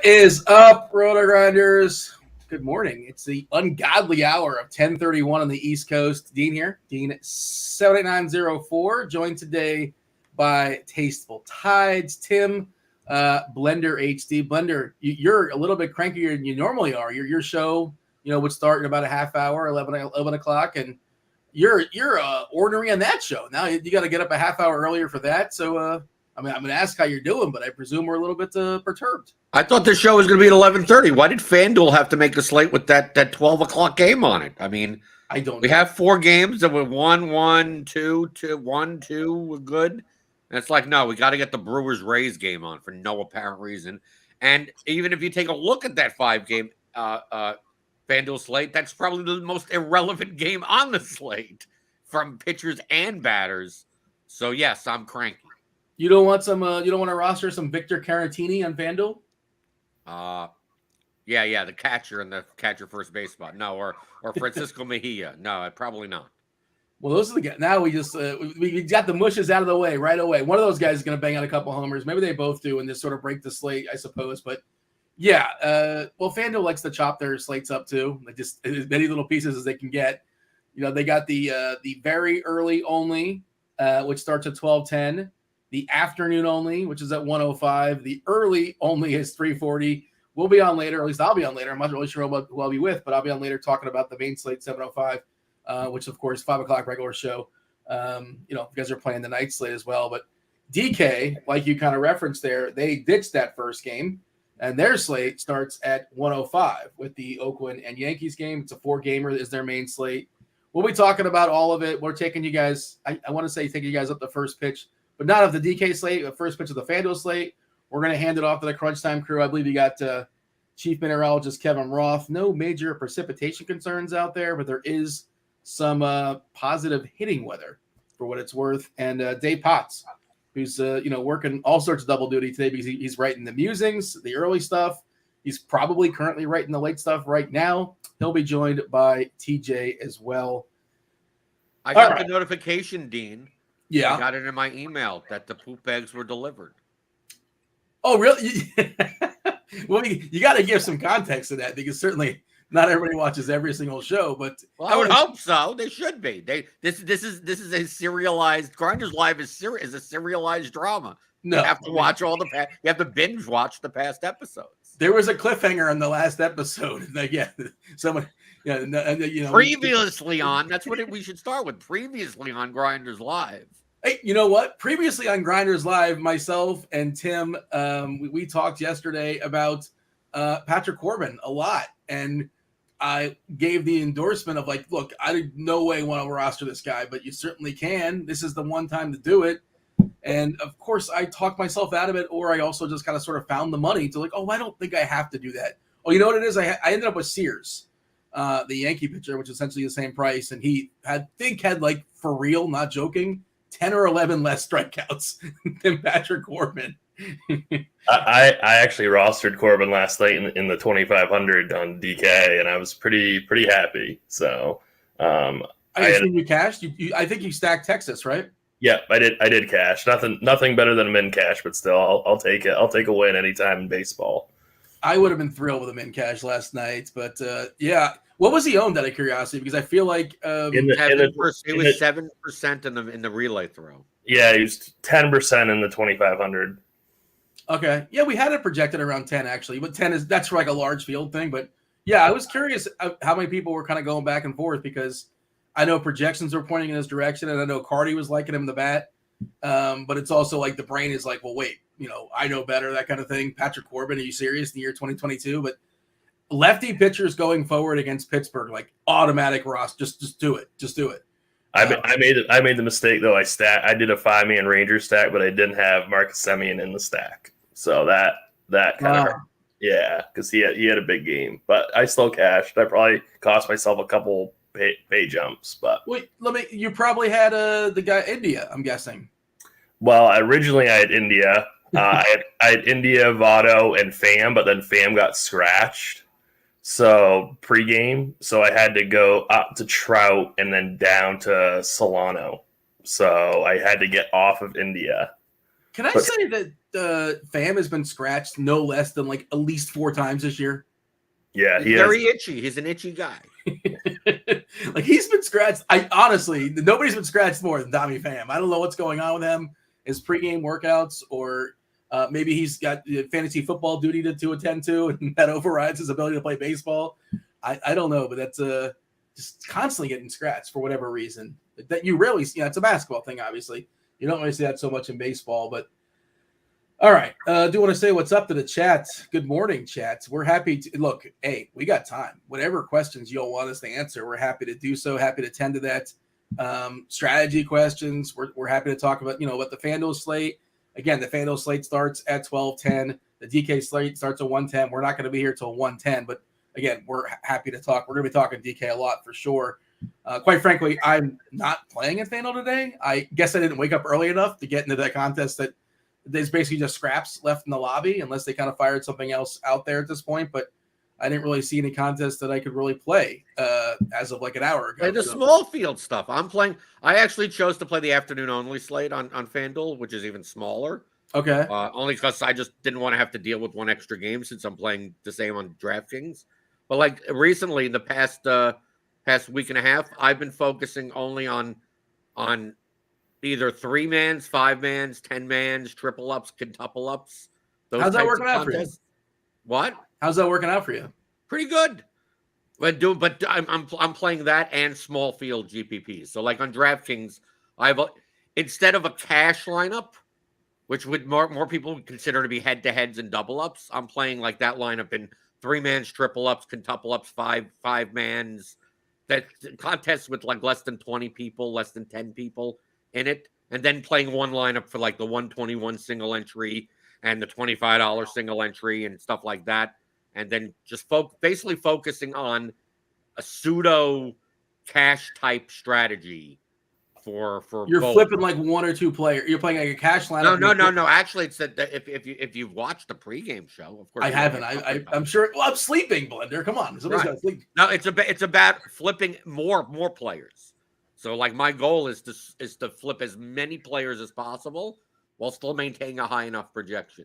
What is up, RotoGrinders? Good morning. It's the ungodly hour of 10:31 on the East Coast. Dean here, Dean 78904, joined today by Tasteful Tides, Tim, Blender HD. Blender, you're a little bit crankier than you normally are. Your show, would start in about a half hour, 11 o'clock, and you're ordinary on that show. Now you got to get up a half hour earlier for that. So, I'm going to ask how you're doing, but I presume we're a little bit perturbed. I thought the show was going to be at 11:30. Why did Fanduel have to make the slate with that 12 o'clock game on it? I mean, I don't know. We have 4 games that were 1-1, 2-2, 1-2 were good. And it's like, no, we got to get the Brewers-Rays game on for no apparent reason. And even if you take a look at that 5-game Fanduel slate, that's probably the most irrelevant game on the slate from pitchers and batters. So, yes, I'm cranky. You don't want some? You don't want to roster some Victor Caratini on FanDuel? Yeah, the catcher and the catcher first base spot. No, or Francisco Mejia. No, probably not. Well, those are the guys. Now we just we got the mushes out of the way right away. One of those guys is going to bang out a couple homers. Maybe they both do, and just sort of break the slate, I suppose. But yeah, well, FanDuel likes to chop their slates up too. They just as many little pieces as they can get. They got the very early only, which starts at 12:10. The afternoon only, which is at 1:05. The early only is 3:40. We'll be on later. At least I'll be on later. I'm not really sure who I'll be with, but I'll be on later talking about the main slate 7:05, which of course 5 o'clock regular show. You guys are playing the night slate as well. But DK, like you kind of referenced there, they ditched that first game, and their slate starts at 1:05 with the Oakland and Yankees game. It's a 4-gamer is their main slate. We'll be talking about all of it. We're taking you guys. I want to say taking you guys up the first pitch. But not of the DK slate, the first pitch of the FanDuel slate. We're going to hand it off to the Crunch Time crew. I believe you got Chief Meteorologist Kevin Roth. No major precipitation concerns out there, but there is some positive hitting weather for what it's worth. And Dave Potts, who's working all sorts of double duty today because he's writing the musings, the early stuff. He's probably currently writing the late stuff right now. He'll be joined by TJ as well. I got the notification, Dean. Yeah, I got it in my email that the poop bags were delivered. Oh, really? Well, you got to give some context to that because certainly not everybody watches every single show. But I would hope so. They should be. This is a serialized GrindersLive is a serialized drama. No, you have to watch you have to binge watch the past episodes. There was a cliffhanger in the last episode. Someone. Previously on, that's what we should start with. Previously on GrindersLive. Hey, you know what? Previously on GrindersLive, myself and Tim, we talked yesterday about Patrick Corbin a lot, and I gave the endorsement of like, look, I no way want to roster this guy, but you certainly can. This is the one time to do it. And of course, I talked myself out of it, or I also just kind of sort of found the money to like, oh, I don't think I have to do that. Oh, you know what it is? I ended up with Sears. The Yankee pitcher, which is essentially the same price, and he had like for real, not joking, 10 or 11 less strikeouts than Patrick Corbin. I actually rostered Corbin last night in the 2,500 on DK, and I was pretty happy. So I assume you cashed. I think you stacked Texas, right? Yeah, I did cash. Nothing better than a min cash, but still, I'll take it. I'll take a win anytime in baseball. I would have been thrilled with a min cash last night, but yeah. What was he owned out of curiosity? Because I feel like it was 7% in the relay throw. Yeah, he was 10% in the 2,500. Okay, yeah, we had it projected around 10 actually, but 10 that's for like a large field thing. But yeah, I was curious how many people were kind of going back and forth because I know projections were pointing in his direction, and I know Cardi was liking him in the bat. But it's also like the brain is like, well, wait, I know better, that kind of thing. Patrick Corbin, are you serious in the year 2022? But lefty pitchers going forward against Pittsburgh, like automatic roster, just do it. Just do it. I made the mistake though. I did a 5-man Ranger stack, but I didn't have Marcus Semien in the stack. So that kind of because he had a big game. But I still cashed. I probably cost myself a couple pay jumps. But wait, you probably had the guy India, I'm guessing. Well, originally I had India. I had India, Votto, and Pham, but then Pham got scratched. So pregame, so I had to go up to Trout and then down to Solano. So I had to get off of India. Can I say that Pham has been scratched no less than like at least 4 times this year. Yeah, He's very itchy. He's an itchy guy. Like he's been scratched. I honestly, nobody's been scratched more than Tommy Pham. I don't know what's going on with him, his pregame workouts, or maybe he's got fantasy football duty to attend to, and that overrides his ability to play baseball. I don't know, but that's just constantly getting scratched for whatever reason. That you rarely see. It's a basketball thing, obviously. You don't really see that so much in baseball, but all right. Do want to say what's up to the chat. Good morning, chats. We're happy to look. Hey, we got time. Whatever questions you'll want us to answer, we're happy to do so. Happy to tend to that. Strategy questions. We're happy to talk about about the Fanduel slate. Again, the Fanduel slate starts at 12:10. The DK slate starts at 1:10. We're not going to be here till 1:10, but again, we're happy to talk. We're going to be talking DK a lot for sure. Quite frankly, I'm not playing at Fanduel today. I guess I didn't wake up early enough to get into that contest that there's basically just scraps left in the lobby unless they kind of fired something else out there at this point. But I didn't really see any contests that I could really play as of like an hour ago. The small field stuff. I'm playing. I actually chose to play the afternoon only slate on FanDuel, which is even smaller. Okay. Only because I just didn't want to have to deal with one extra game since I'm playing the same on DraftKings. But like recently, the past week and a half, I've been focusing only on either 3-mans, 5-mans, 10-mans, triple ups, quintuple ups. How's that working out for you? What? How's that working out for you? Pretty good. But I'm playing that and small field GPPs. So like on DraftKings, instead of a cash lineup, which would more people would consider to be head-to-heads and double ups, I'm playing like that lineup in 3-mans, triple ups, quintuple ups, 5-mans. That contests with like less than 20 people, less than 10 people in it, and then playing one lineup for like the 121 single entry and the $25 single entry and stuff like that, and then just basically focusing on a pseudo cash type strategy for you're both. Flipping like one or two players. You're playing like a cash lineup. No. Actually, it's that if you've watched the pregame show, of course I haven't. I'm sure. Well, I'm sleeping, Blender. Come on, somebody's got to sleep. No, it's about flipping more players. So like my goal is to flip as many players as possible while still maintaining a high enough projection.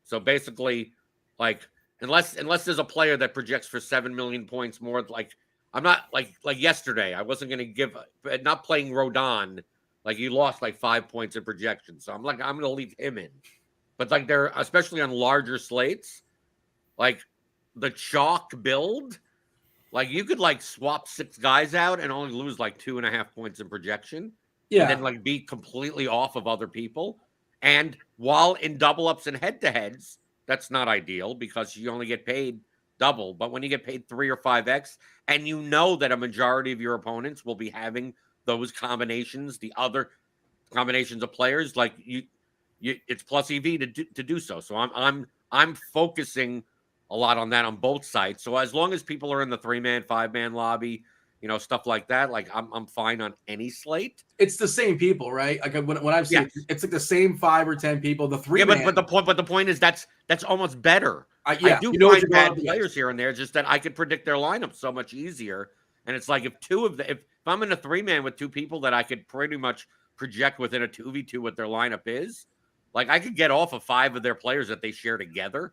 So basically, like unless there's a player that projects for 7 million points more, like I'm not like yesterday, I wasn't going to give not playing Rodon. Like you lost like 5 points in projection. So I'm going to leave him in. But like they're especially on larger slates, like the chalk build, like you could like swap 6 guys out and only lose like 2.5 points in projection. Yeah. And then like be completely off of other people. And while in double ups and head to heads, that's not ideal because you only get paid double. But when you get paid 3 or 5x, and you know that a majority of your opponents will be having those combinations, the other combinations of players, like you it's plus EV to do so. So I'm focusing a lot on that on both sides. So as long as people are in the 3-man, 5-man lobby, stuff like that, like I'm fine on any slate. It's the same people, right? Like when I've seen it's like the same 5 or 10 people. The 3-man. But the point is that's almost better. I do find bad players here and there, just that I could predict their lineup so much easier. And it's like if I'm in a 3-man with 2 people that I could pretty much project within a 2v2 what their lineup is, like I could get off of 5 of their players that they share together,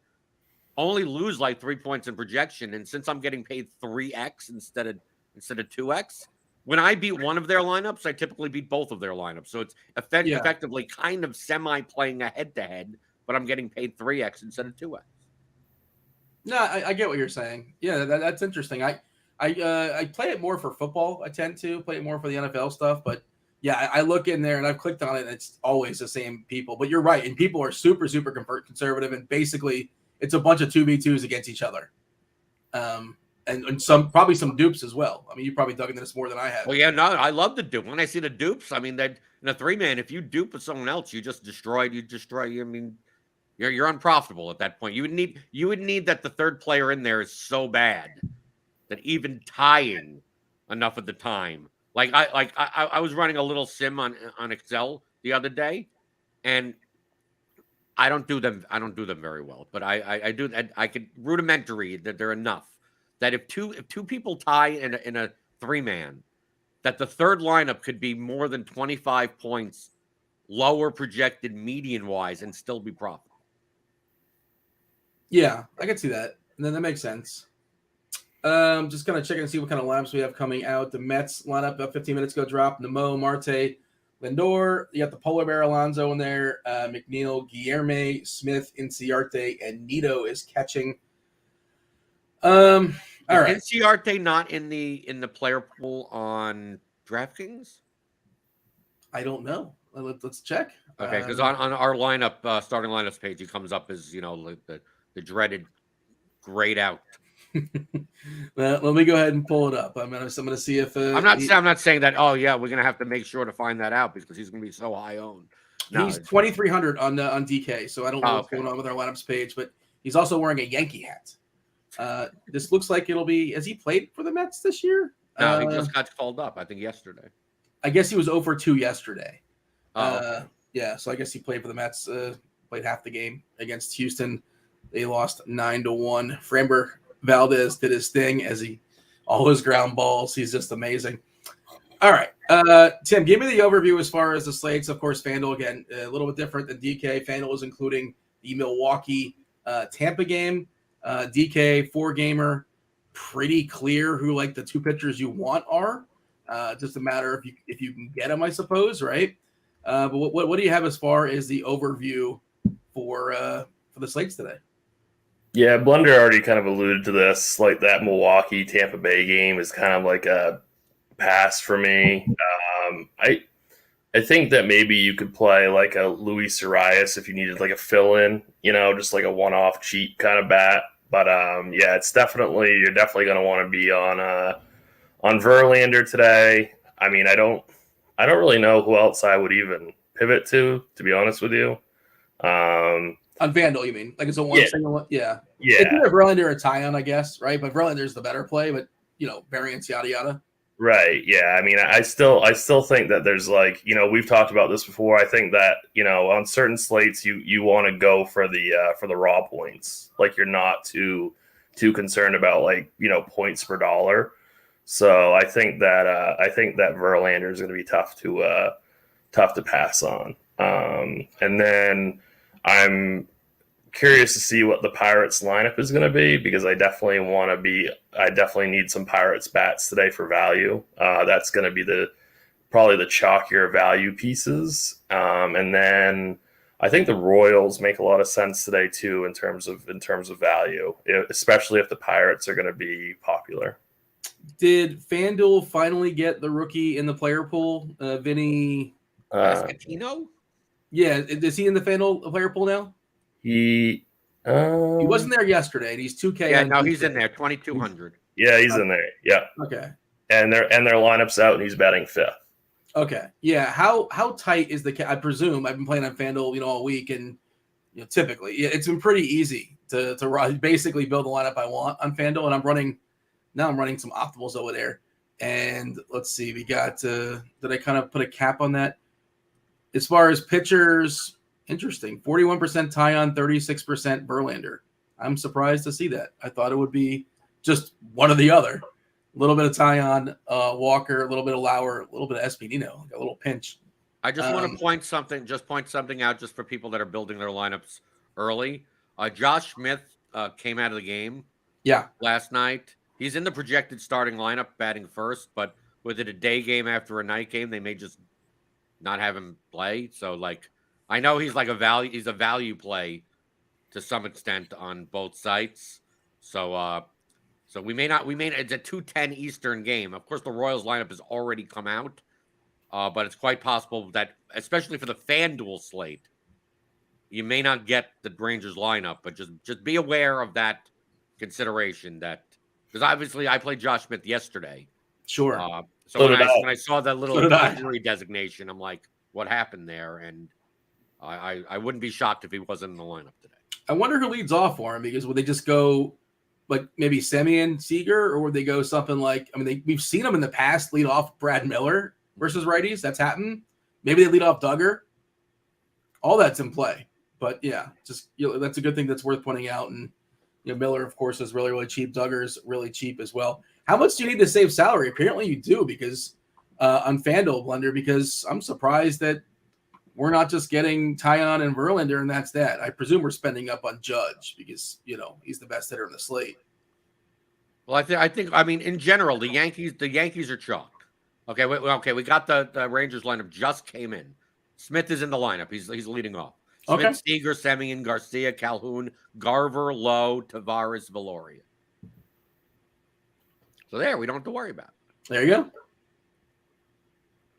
only lose like 3 points in projection. And since I'm getting paid 3x instead of 2x, when I beat one of their lineups, I typically beat both of their lineups. So it's effectively kind of semi-playing a head-to-head, but I'm getting paid 3x instead of 2x. No, I get what you're saying. Yeah, that's interesting. I play it more for football. I tend to play it more for the NFL stuff. But, yeah, I look in there, and I've clicked on it, and it's always the same people. But you're right, and people are super, super conservative, and basically it's a bunch of 2v2s against each other. And probably some dupes as well. I mean, you probably dug into this more than I have. Well, yeah, no, I love the dupe. When I see the dupes, I mean, that in a 3-man, if you dupe with someone else, you just destroy. I mean, you're unprofitable at that point. You would need that the third player in there is so bad that even tying enough of the time. Like I was running a little sim on Excel the other day, and I don't do them very well, but I do. I could rudimentary that they're enough. That if two people tie in a 3-man, that the third lineup could be more than 25 points lower projected median wise and still be profitable. Yeah, I can see that. And then that makes sense. Just kind of checking to see what kind of lineups we have coming out. The Mets lineup about 15 minutes ago dropped. Nemo, Marte, Lindor. You got the Polar Bear Alonso in there. McNeil, Guillerme, Smith, Inciarte, and Nito is catching. All right. Inciarte not in the player pool on DraftKings? I don't know. Let's check. Okay, because on our lineup, starting lineups page, he comes up as the dreaded grayed out. Well, let me go ahead and pull it up. I'm gonna see if I'm not saying that. Oh yeah, we're gonna have to make sure to find that out because he's gonna be so high owned. No, he's 2,300 on DK. So I don't know what's going on with our lineups page, but he's also wearing a Yankee hat. This looks like it'll be. Has he played for the Mets this year? No, he just got called up. I think yesterday. I guess he was 0 for 2 yesterday. Okay. Yeah, so I guess he played for the Mets. Played half the game against Houston. They lost 9-1. Framber Valdez did his thing all his ground balls. He's just amazing. All right, Tim, give me the overview as far as the slates. Of course, Fanduel again a little bit different than DK. Fanduel is including the Milwaukee Tampa game. DK 4-gamer, pretty clear who like the two pitchers you want are. Just a matter if you can get them, I suppose, right? But what do you have as far as the overview for the slates today? Yeah, Blender already kind of alluded to this. Like that Milwaukee Tampa Bay game is kind of like a pass for me. I think that maybe you could play like a Luis Arias if you needed like a fill-in, just like a one-off cheap kind of bat. But yeah, you're definitely going to want to be on Verlander today. I mean, I don't really know who else I would even pivot to be honest with you. On Fanduel, you mean? Like it's a single one? Yeah. Yeah. It's either Verlander or Tyon, I guess, right? But Verlander's the better play, but variance, yada yada. Right. Yeah. I mean, I still think that there's we've talked about this before. I think that, on certain slates you want to go for the raw points. Like you're not too concerned about points per dollar. So I think that Verlander is going to be tough to pass on. And then I'm curious to see what the Pirates lineup is going to be because I definitely need some Pirates bats today for value. That's going to be probably the chalkier value pieces. And then I think the Royals make a lot of sense today too in terms of value, especially if the Pirates are going to be popular. Did Fanduel finally get the rookie in the player pool, Vinny Pasquantino? Yeah, is he in the Fanduel player pool now? He wasn't there yesterday, and he's 2K. Yeah, no, he's in there, 2,200. Yeah, he's in there. Yeah. Okay. And their lineup's out, and he's batting 5th. Okay. Yeah. How tight is the? I presume I've been playing on Fanduel, all week, and typically it's been pretty easy to basically build the lineup I want on Fanduel, and I'm running some optimals over there. And let's see, we got. Did I kind of put a cap on that? As far as pitchers, interesting. 41% Tyon, 36% Verlander. I'm surprised to see that. I thought it would be just one or the other. A little bit of Tyon, Walker, a little bit of Lauer, a little bit of Espinino, like a little pinch. I just want to point something out just for people that are building their lineups early. Josh Smith came out of the game last night. He's in the projected starting lineup batting first, but with it a day game after a night game, they may just not have him play. So I know he's a value play to some extent on both sites. So we may it's a 2:10 Eastern game. Of course, the Royals lineup has already come out, but it's quite possible that, especially for the FanDuel slate, you may not get the Rangers lineup. But just be aware of that consideration because obviously I played Josh Smith yesterday. Sure. So when I saw that little injury designation, I'm like, what happened there? And I wouldn't be shocked if he wasn't in the lineup today. I wonder who leads off for him, because would they just go like maybe Semien, Seager, or would they go something like, we've seen them in the past lead off Brad Miller versus righties. That's happened. Maybe they lead off Duggar. All that's in play. But yeah, just that's a good thing that's worth pointing out. And Miller, of course, is really, really cheap. Duggar's really cheap as well. How much do you need to save salary? Apparently you do, because on FanDuel Blender, because I'm surprised that we're not just getting Tyon and Verlander, and that's that. I presume we're spending up on Judge because, he's the best hitter in the slate. Well, I mean, in general, the Yankees are chalked. Okay, we got the Rangers lineup just came in. Smith is in the lineup. He's leading off. Smith, Okay. Seager, Semien, Garcia, Calhoun, Garver, Lowe, Tavares, Veloria. So there, we don't have to worry about it. There you go.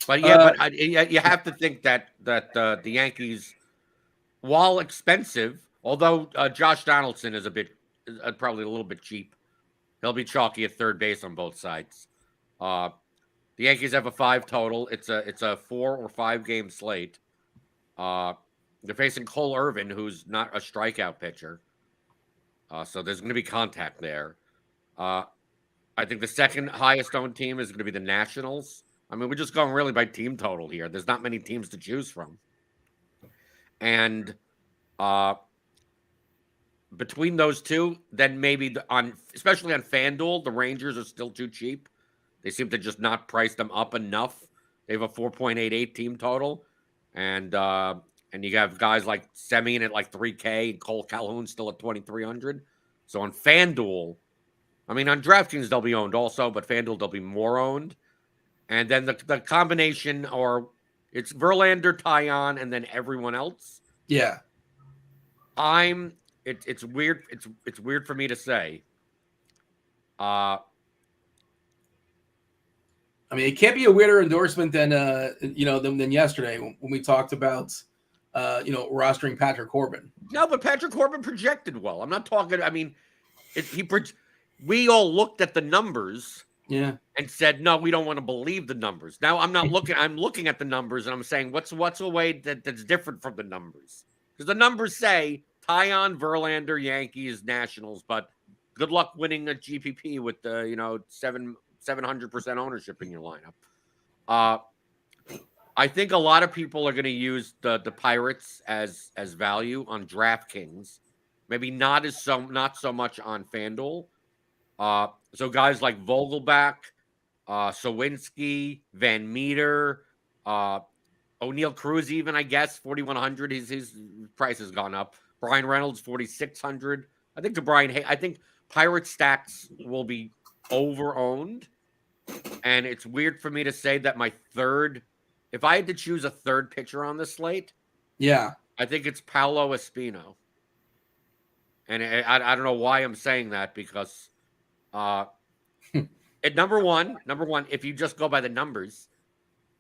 But yeah, you have to think that the Yankees, while expensive, although Josh Donaldson is probably a little bit cheap, he'll be chalky at third base on both sides. The Yankees have a 5 total. It's a 4 or 5 game slate. They're facing Cole Irvin, who's not a strikeout pitcher. So there's going to be contact there. I think the second highest owned team is going to be the Nationals. I mean, we're just going really by team total here. There's not many teams to choose from. And between those two, then maybe especially on FanDuel, the Rangers are still too cheap. They seem to just not price them up enough. They have a 4.88 team total. And you have guys like Semien at like 3K and Cole Calhoun still at 2,300. So on FanDuel, I mean, on DraftKings, they'll be owned also, but FanDuel, they'll be more owned. And then the combination, or it's Verlander, Tyon, and then everyone else. Yeah. It's weird. It's weird for me to say. I mean, it can't be a weirder endorsement than than yesterday when we talked about rostering Patrick Corbin. No, but Patrick Corbin projected well. I'm not talking. I mean, we all looked at the numbers. Yeah. And said, no, we don't want to believe the numbers. Now I'm not looking. I'm looking at the numbers and I'm saying, what's a way that's different from the numbers? Because the numbers say Tyon, Verlander, Yankees, Nationals, but good luck winning a GPP with the 700% ownership in your lineup. I think a lot of people are going to use the Pirates as value on DraftKings. Maybe not so much on FanDuel. So guys like Vogelback, Sawinski, Van Meter, O'Neal Cruz, even, I guess, 4,100. His price has gone up. Brian Reynolds, 4,600. I think Pirate stacks will be over-owned. And it's weird for me to say that my third, if I had to choose a third pitcher on the slate, yeah, I think it's Paolo Espino. And I don't know why I'm saying that, because at number one, if you just go by the numbers,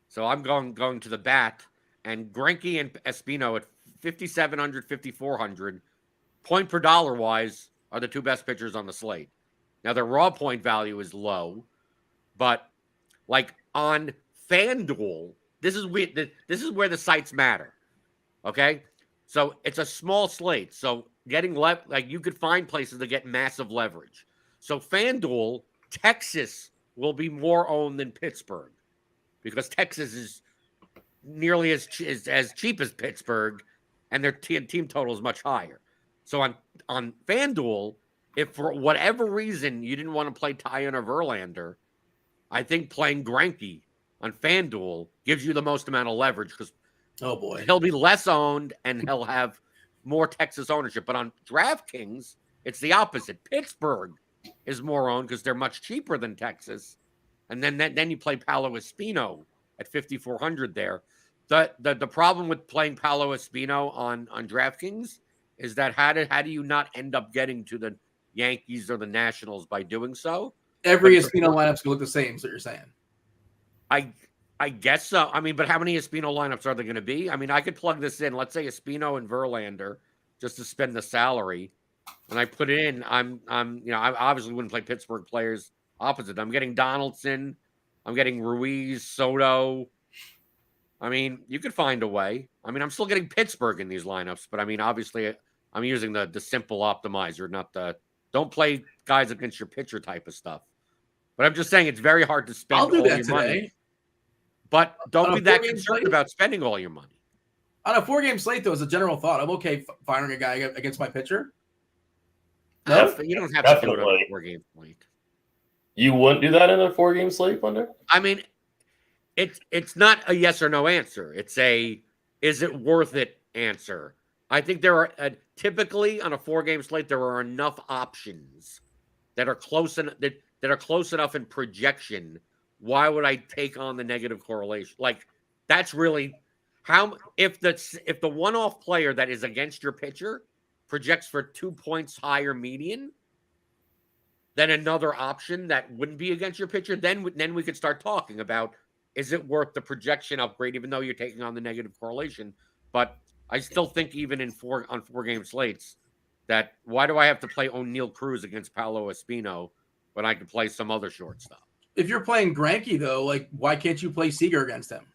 so I'm going to the bat, and Greinke and Espino at 5,700, 5,400, point per dollar wise are the two best pitchers on the slate. Now their raw point value is low, but like on FanDuel, this is where the sites matter. Okay, so it's a small slate, so getting you could find places to get massive leverage. So FanDuel, Texas will be more owned than Pittsburgh, because Texas is nearly as cheap as Pittsburgh, and their team total is much higher. So on FanDuel, if for whatever reason you didn't want to play Tyon or Verlander, I think playing Greinke on FanDuel gives you the most amount of leverage, because he'll be less owned and he'll have more Texas ownership. But on DraftKings, it's the opposite. Pittsburgh is more owned because they're much cheaper than Texas. And then you play Paolo Espino at 5,400 there. The problem with playing Paolo Espino on DraftKings is that how do you not end up getting to the Yankees or the Nationals by doing so? Every Espino lineup's going to look the same, is what you're saying. I guess so. I mean, but how many Espino lineups are there going to be? I mean, I could plug this in. Let's say Espino and Verlander, just to spend the salary, and I put it in. I obviously wouldn't play Pittsburgh players opposite. I'm getting Donaldson. I'm getting Ruiz, Soto. I mean, you could find a way. I mean, I'm still getting Pittsburgh in these lineups, but I mean, obviously, I'm using the simple optimizer, not the don't play guys against your pitcher type of stuff. But I'm just saying it's very hard to spend all your money. But don't be that concerned about spending all your money. On a 4-game slate, though, as a general thought, I'm okay firing a guy against my pitcher. No, you don't have to do it on a 4-game slate. You wouldn't do that in a 4-game slate, Wonder? I mean, it's not a yes or no answer. It's is it worth it answer. I think there are typically on a 4-game slate there are enough options that are close enough in projection. Why would I take on the negative correlation? Like that's really how if the one-off player that is against your pitcher projects for 2 points higher median than another option that wouldn't be against your pitcher, then we could start talking about is it worth the projection upgrade, even though you're taking on the negative correlation. But I still think even on 4-game slates that why do I have to play O'Neal Cruz against Paolo Espino when I could play some other shortstop? If you're playing Greinke, though, like why can't you play Seager against him?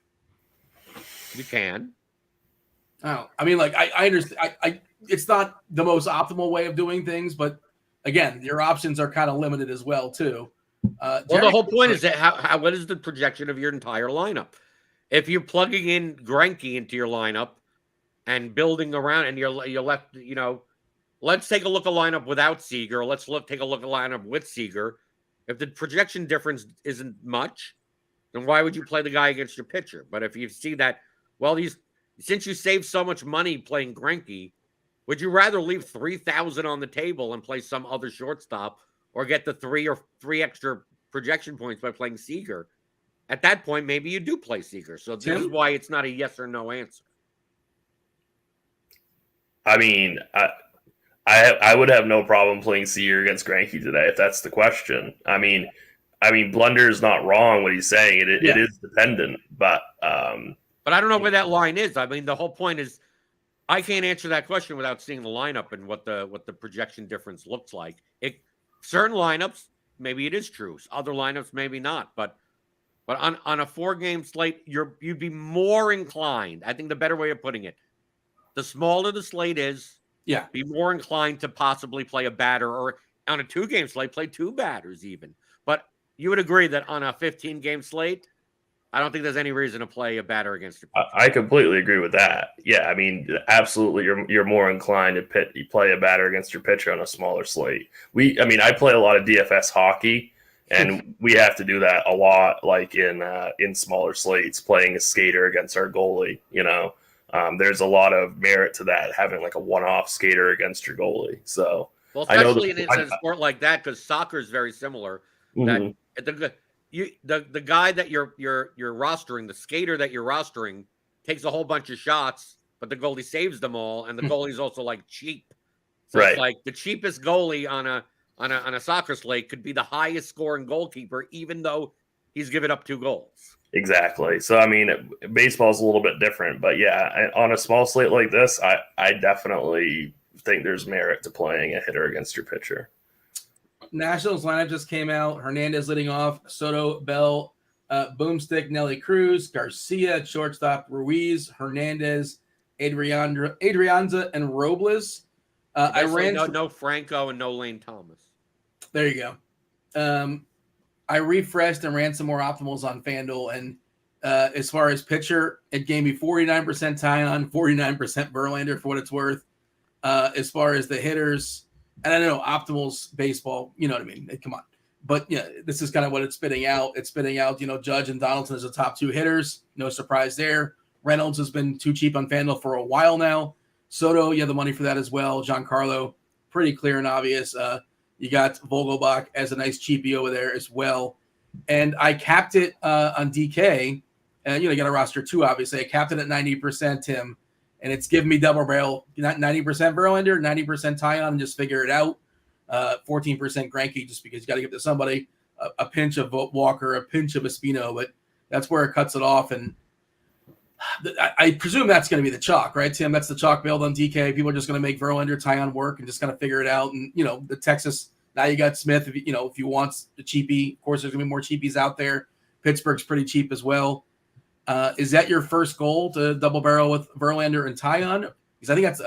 You can. Oh, I mean, like I understand. I it's not the most optimal way of doing things, but again, your options are kind of limited as well too. Well, the whole point is that what is the projection of your entire lineup? If you're plugging in Greinke into your lineup and building around, and you're left, let's take a look at a lineup without Seager. Let's take a look at a lineup with Seager. If the projection difference isn't much, then why would you play the guy against your pitcher? But if you see that, well, since you save so much money playing Greinke, would you rather leave $3,000 on the table and play some other shortstop, or get the three extra projection points by playing Seager? At that point, maybe you do play Seager. So this is why it's not a yes or no answer. I mean, I would have no problem playing Seager against Greinke today if that's the question. I mean, Blunder is not wrong what he's saying. It is dependent, but I don't know where that line is. I mean, the whole point is I can't answer that question without seeing the lineup and what the projection difference looks like. Certain lineups, maybe it is true. Other lineups, maybe not. But on a 4-game slate, you'd be more inclined. I think the better way of putting it, the smaller the slate is, be more inclined to possibly play a batter, or on a 2-game slate, play 2 batters even. But you would agree that on a 15-game slate, I don't think there's any reason to play a batter against your pitcher. I completely agree with that. Yeah, I mean, absolutely, you're more inclined to play a batter against your pitcher on a smaller slate. I play a lot of DFS hockey, and we have to do that a lot, like in smaller slates, playing a skater against our goalie. There's a lot of merit to that, having like a one-off skater against your goalie. So, well, especially in a sport like that, because soccer is very similar. Mm-hmm. The guy that you're rostering, the skater that you're rostering, takes a whole bunch of shots, but the goalie saves them all, and the goalie's also like cheap. So right. It's like the cheapest goalie on a soccer slate could be the highest scoring goalkeeper, even though he's given up 2 goals. Exactly. So I mean, baseball's a little bit different, but yeah, on a small slate like this, I definitely think there's merit to playing a hitter against your pitcher. Nationals lineup just came out. Hernandez leading off. Soto, Bell, Boomstick, Nelly Cruz, Garcia, shortstop, Ruiz, Hernandez, Adrianza, and Robles. I ran no Franco and no Lane Thomas. There you go. I refreshed and ran some more optimals on FanDuel, and as far as pitcher, it gave me 49% Tyon, 49% Verlander for what it's worth. As far as the hitters, and I don't know, optimals baseball, you know what I mean? Come on. But yeah, this is kind of what it's spitting out. It's spitting out, Judge and Donaldson as the top 2 hitters. No surprise there. Reynolds has been too cheap on FanDuel for a while now. Soto, you have the money for that as well. Giancarlo, pretty clear and obvious. You got Vogelbach as a nice cheapie over there as well. And I capped it on DK. You got to roster 2, obviously. I capped it at 90%, Tim. And it's giving me double barrel, not 90% Verlander, 90% Tyon, and just figure it out. 14% Greinke, just because you got to give it to somebody. A pinch of Walker, a pinch of Espino, but that's where it cuts it off. And I presume that's going to be the chalk, right, Tim? That's the chalk build on DK. People are just going to make Verlander, Tyon work and just kind of figure it out. And, the Texas, now you got Smith. If you want the cheapie, of course, there's going to be more cheapies out there. Pittsburgh's pretty cheap as well. Is that your first goal, to double barrel with Verlander and Tyon? Because I think that's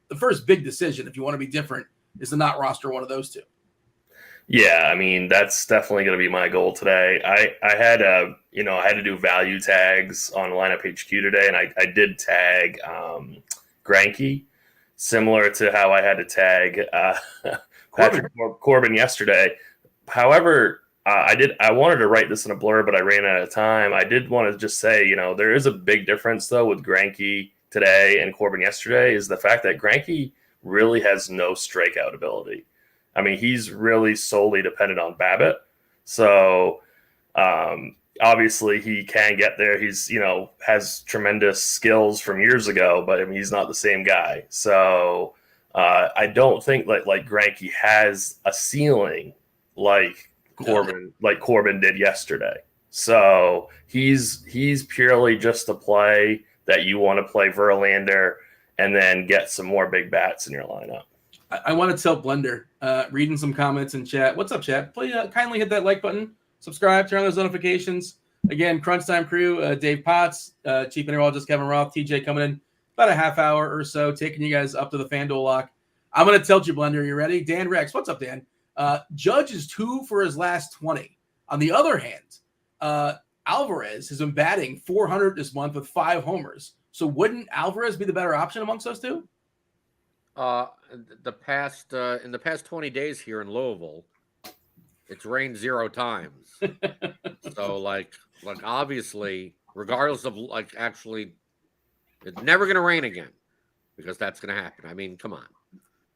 the first big decision, if you want to be different, is to not roster one of those 2. Yeah, I mean, that's definitely going to be my goal today. I had to do value tags on Lineup HQ today, and I did tag Greinke, similar to how I had to tag Corbin yesterday. However, I wanted to write this in a blur, but I ran out of time. I did want to just say, there is a big difference though with Greinke today and Corbin yesterday is the fact that Greinke really has no strikeout ability. I mean, he's really solely dependent on Babbitt. So obviously he can get there. He's, has tremendous skills from years ago, but I mean, he's not the same guy. So I don't think like Greinke has a ceiling like Corbin did yesterday. So he's purely just a play that you want to play Verlander and then get some more big bats in your lineup. I want to tell Blender, reading some comments in chat. What's up, chat? Please kindly hit that like button, subscribe, turn on those notifications. Again, Crunch Time crew, Dave Potts, Chief Meteorologist Kevin Roth, TJ coming in about a half hour or so, taking you guys up to the FanDuel lock. I'm going to tilt you, Blender. You ready? Dan Rex, what's up, Dan? Judge is 2 for his last 20. On the other hand, Alvarez has been batting 400 this month with 5 homers. So wouldn't Alvarez be the better option amongst those two? In the past 20 days here in Louisville, it's rained 0 times. So like obviously, regardless of actually, it's never going to rain again because that's going to happen. I mean, come on.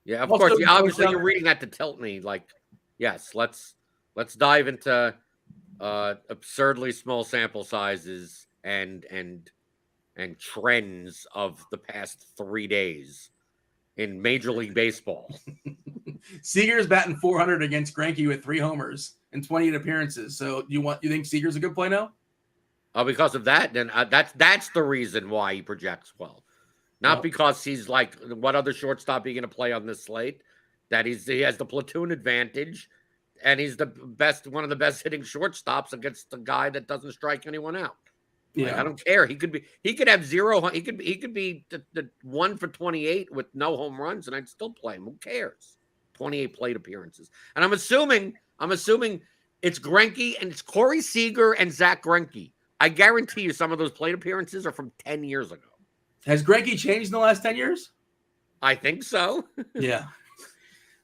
Yeah, of course. Yeah, obviously, you're reading that to tilt me. Like, yes, let's dive into absurdly small sample sizes and trends of the past 3 days in Major League Baseball. Seager's batting 400 against Greinke with 3 homers and 28 appearances. So you think Seager's a good play now? Because of that, then that's the reason why he projects well. Not because he's like, what other shortstop are you going to play on this slate? That he has the platoon advantage, and he's one of the best hitting shortstops against the guy that doesn't strike anyone out. Yeah, like, I don't care. He could have 0. He could be the 1 for 28 with no home runs, and I'd still play him. Who cares? 28 plate appearances, and I'm assuming it's Greinke and it's Corey Seager and Zach Greinke. I guarantee you, some of those plate appearances are from 10 years ago. Has Greinke changed in the last 10 years? I think so. Yeah.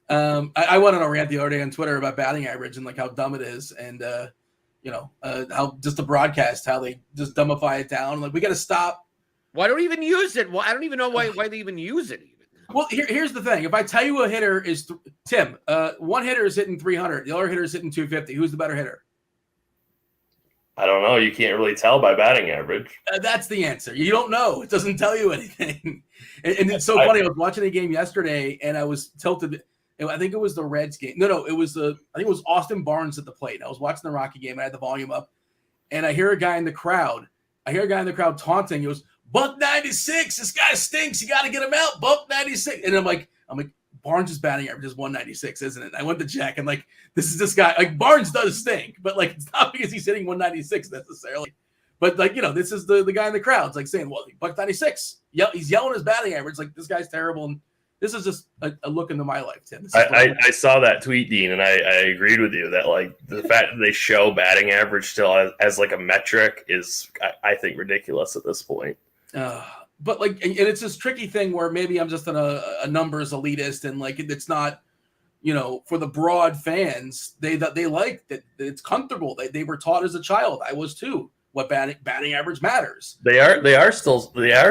I went on a rant the other day on Twitter about batting average and like how dumb it is, and how just the broadcast, how they just dumbify it down. Like, we got to stop. Why don't we even use it? Well, I don't even know why they even use it. Even. Well, here's the thing. If I tell you a hitter is Tim, one hitter is hitting 300, the other hitter is hitting 250. Who's the better hitter? I don't know. You can't really tell by batting average. That's the answer. You don't know. It doesn't tell you anything. and it's so funny. I was watching a game yesterday, and I was tilted. I think it was the Reds game. No, it was I think it was Austin Barnes at the plate. I was watching the Rocky game. I had the volume up, and I hear a guy in the crowd. Taunting. He goes, "$1.96. This guy stinks. You got to get him out. $1.96." And I'm like, Barnes' batting average is 196, isn't it? I went to check, and like, this guy, like, Barnes does stink, but like, it's not because he's hitting 196 necessarily. But like, this is the guy in the crowd. It's like saying, well, $1.96. Yeah, he's yelling his batting average. Like, this guy's terrible. And this is just a look into my life, Tim. I saw that tweet, Dean, and I agreed with you that like the fact that they show batting average still as like a metric is, I think, ridiculous at this point. But like, and it's this tricky thing where maybe I'm just a numbers elitist, and like, it's not, for the broad fans, they like that it's comfortable. They were taught as a child. I was too. What batting average matters. They are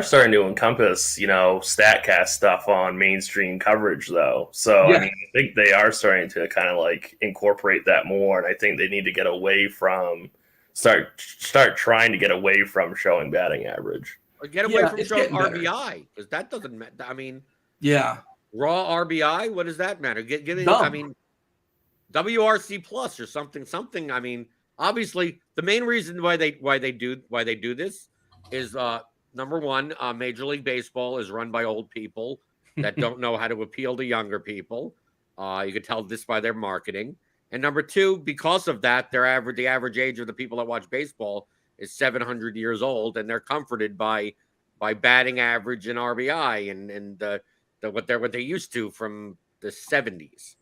starting to encompass, StatCast stuff on mainstream coverage though. So yeah. I mean, I think they are starting to kind of like incorporate that more, and I think they need to get away from start trying to get away from showing batting average. Or get away from showing RBI, because that doesn't matter. I mean, raw RBI. What does that matter? I mean, WRC plus or something. I mean, obviously, the main reason why they do this is number one, Major League Baseball is run by old people that don't know how to appeal to younger people. You can tell this by their marketing. And number two, because of that, the average age of the people that watch baseball is 700 years old, and they're comforted by batting average and RBI and what they used to from the 70s.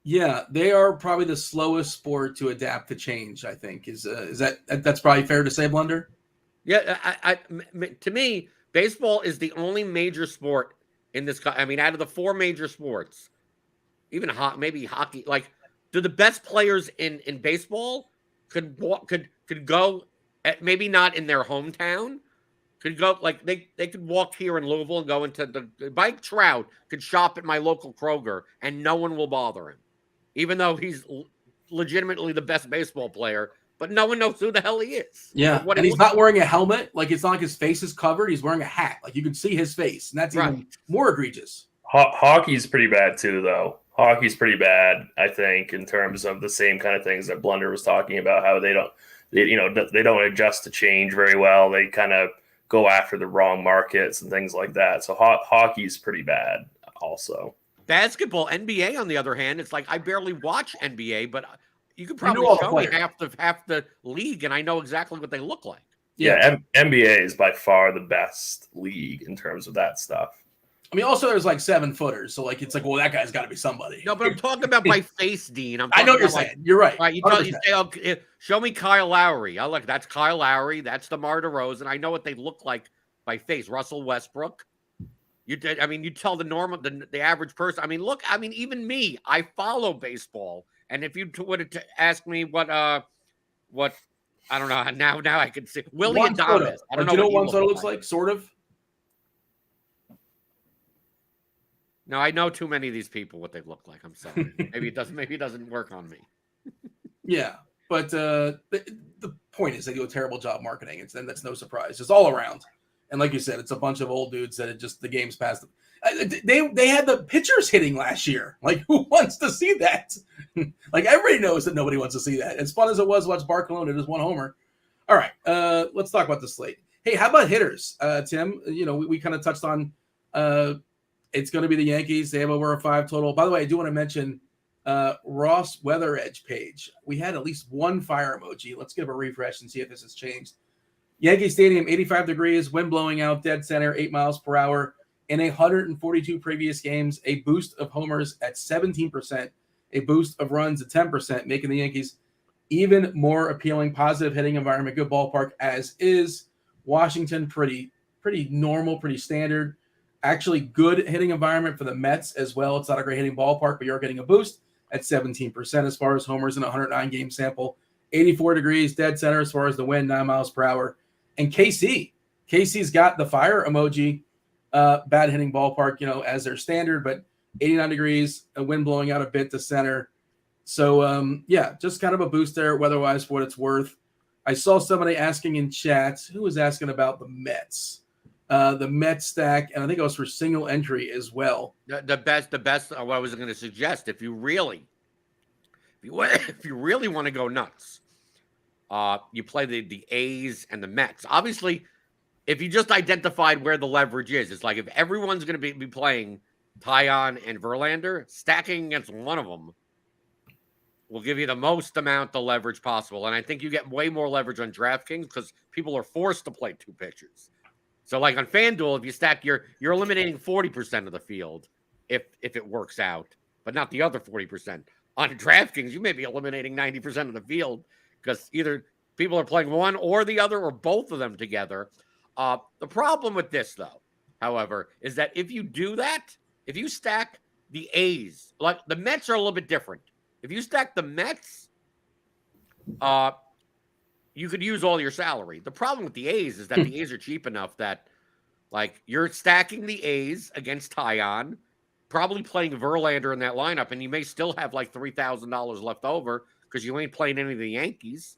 Yeah, they are probably the slowest sport to adapt to change, I think. That's probably fair to say, Blender? Yeah, to me, baseball is the only major sport in this. I mean, out of the 4 major sports, even maybe hockey, like, do the best players in baseball could go at, maybe not in their hometown, could go like they could walk here in Louisville and go into the Mike Trout could shop at my local Kroger and no one will bother him, even though he's legitimately the best baseball player. But no one knows who the hell he is. Yeah, what and he's not wearing a helmet. Like, it's not like his face is covered. He's wearing a hat. Like, you can see his face, and that's even more egregious. Hockey's pretty bad too, though. Hockey's pretty bad, I think, in terms of the same kind of things that Blunder was talking about. How they don't adjust to change very well. They kind of go after the wrong markets and things like that. So hockey's pretty bad, also. Basketball, NBA, on the other hand, it's like I barely watch NBA, but you could probably show me half the league, and I know exactly what they look like. Yeah, NBA is by far the best league in terms of that stuff. I mean, also there's like 7-footers, so like it's like, well, that guy's got to be somebody. No, but I'm talking about by face, Dean. I know what you're saying. You're right. Right, you say, okay, show me Kyle Lowry. That's Kyle Lowry. That's DeMar DeRozan. I know what they look like by face. Russell Westbrook. You tell the average person. Even me, I follow baseball. And if you would ask me what I don't know, now I can see Willie Adames. I don't know. Do you know what Juan Soto looks like? Sort of. No, I know too many of these people what they look like. I'm sorry. Maybe it doesn't work on me. Yeah, but the point is they do a terrible job marketing. That's no surprise. It's all around. And like you said, it's a bunch of old dudes that the game's past them. They had the pitchers hitting last year. Like, who wants to see that? Like, everybody knows that nobody wants to see that. As fun as it was to watch Barcelona, just one homer. All right, let's talk about the slate. Hey, how about hitters, Tim? We kind of touched on it's going to be the Yankees. They have over a 5 total. By the way, I do want to mention Ross Weather Edge page. We had at least one fire emoji. Let's give a refresh and see if this has changed. Yankee Stadium, 85 degrees, wind blowing out, dead center, 8 miles per hour. In 142 previous games, a boost of homers at 17%, a boost of runs at 10%, making the Yankees even more appealing, positive hitting environment, good ballpark as is. Washington, pretty normal, pretty standard. Actually, good hitting environment for the Mets as well. It's not a great hitting ballpark, but you're getting a boost at 17% as far as homers in a 109-game sample. 84 degrees, dead center as far as the wind, 9 miles per hour. And KC's got the fire emoji, bad hitting ballpark, as their standard, but 89 degrees, a wind blowing out a bit to center. So, just kind of a boost there weather-wise for what it's worth. I saw somebody asking in chat, who was asking about the Mets? The Mets stack, and I think it was for single entry as well. The best. What I was going to suggest, if you really want to go nuts, you play the A's and the Mets. Obviously, if you just identified where the leverage is, it's like if everyone's going to be playing Tyon and Verlander, stacking against one of them will give you the most amount of leverage possible. And I think you get way more leverage on DraftKings because people are forced to play 2 pitchers. So like on FanDuel, if you stack, you're eliminating 40% of the field if it works out, but not the other 40%. On DraftKings, you may be eliminating 90% of the field because either people are playing one or the other or both of them together. The problem with this, though, however, is that if you do that, if you stack the A's, like the Mets are a little bit different. If you stack the Mets, you could use all your salary. The problem with the A's is that the A's are cheap enough that, like, you're stacking the A's against Tyon, probably playing Verlander in that lineup, and you may still have like $3,000 left over because you ain't playing any of the Yankees,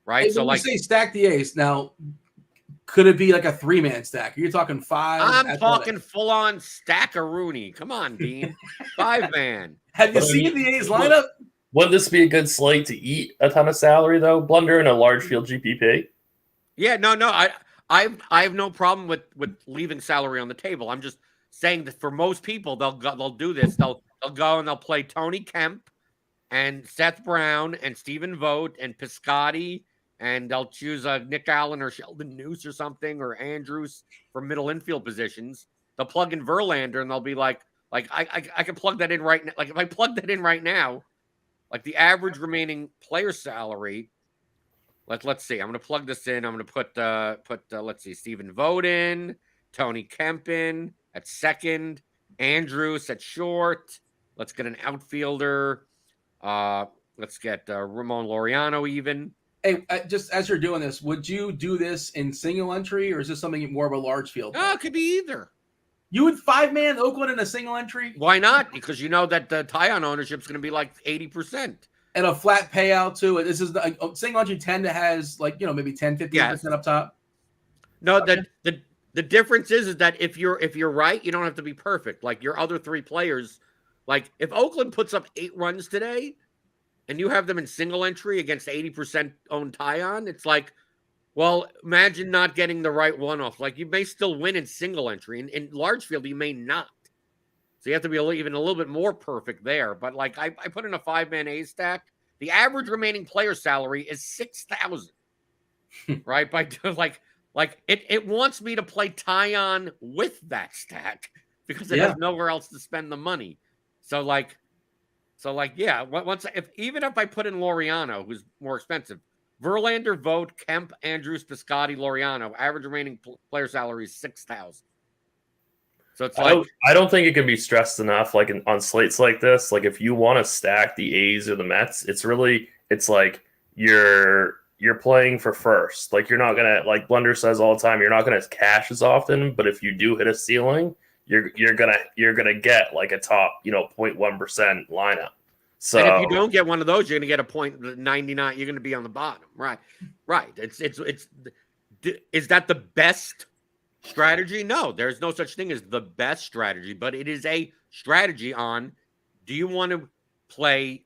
right? Hey, so, like, say stack the A's now. Could it be like a 3-man stack? Are you talking 5? I'm talking full-on stack-a-rooney. Come on, Dean. 5-man. Have you seen the A's lineup? Wouldn't this be a good slate to eat a ton of salary, though? Blunder in a large field GPP? Yeah, no. I have no problem with leaving salary on the table. I'm just saying that for most people, they'll do this. They'll go and they'll play Tony Kemp and Seth Brown and Stephen Vogt and Piscotty, and they'll choose Nick Allen or Sheldon Noose or something, or Andrews for middle infield positions. They'll plug in Verlander, and they'll be like I can plug that in right now. Like if I plug that in right now, like the average remaining player salary. Let's see. I'm going to plug this in. I'm going to put let's see, Stephen Vogt in, Tony Kemp in at second, Andrews at short. Let's get an outfielder. Let's get Ramon Laureano even. Hey, just as you're doing this, would you do this in single entry, or is this something more of a large field? No, it could be either. You would 5-man Oakland in a single entry? Why not? Because you know that the tie-on ownership is going to be like 80%. And a flat payout too. This is the single entry tend to has like, maybe 10-15% up top. No, the difference is that if you're right, you don't have to be perfect. Like your other three players, like if Oakland puts up 8 runs today and you have them in single entry against 80% owned tie-on, it's like, well, imagine not getting the right one off. Like you may still win in single entry. In large field, you may not. So you have to be even a little bit more perfect there. But like I put in a 5-man A stack. The average remaining player salary is $6,000. Right? By like it wants me to play tie-on with that stack because it has nowhere else to spend the money. So yeah, even if I put in Laureano, who's more expensive, Verlander, Vogt, Kemp, Andrews, Piscotty, Laureano, average remaining player salary is $6,000. So it's I don't think it can be stressed enough. Like on slates like this, like if you want to stack the A's or the Mets, it's like you're playing for first. Like you're not gonna, like Blender says all the time, you're not gonna cash as often. But if you do hit a ceiling, you're gonna get like a top 0.1% lineup. So and if you don't get one of those, you're going to get a .99. You're going to be on the bottom, right? Is that the best strategy? No, there's no such thing as the best strategy, but it is a strategy on, do you want to play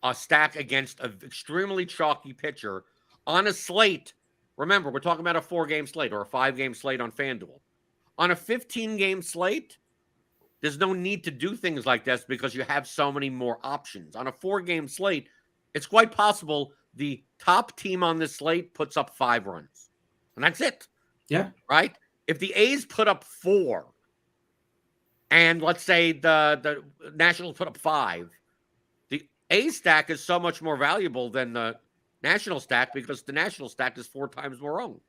a stack against an extremely chalky pitcher on a slate? Remember, we're talking about a 4-game slate or a 5-game slate on FanDuel. On a 15-game slate, there's no need to do things like this because you have so many more options. On a 4-game slate, it's quite possible the top team on this slate puts up 5 runs. And that's it. Yeah. Right? If the A's put up 4, and let's say the Nationals put up 5, the A stack is so much more valuable than the National stack because the National stack is 4 times more owned.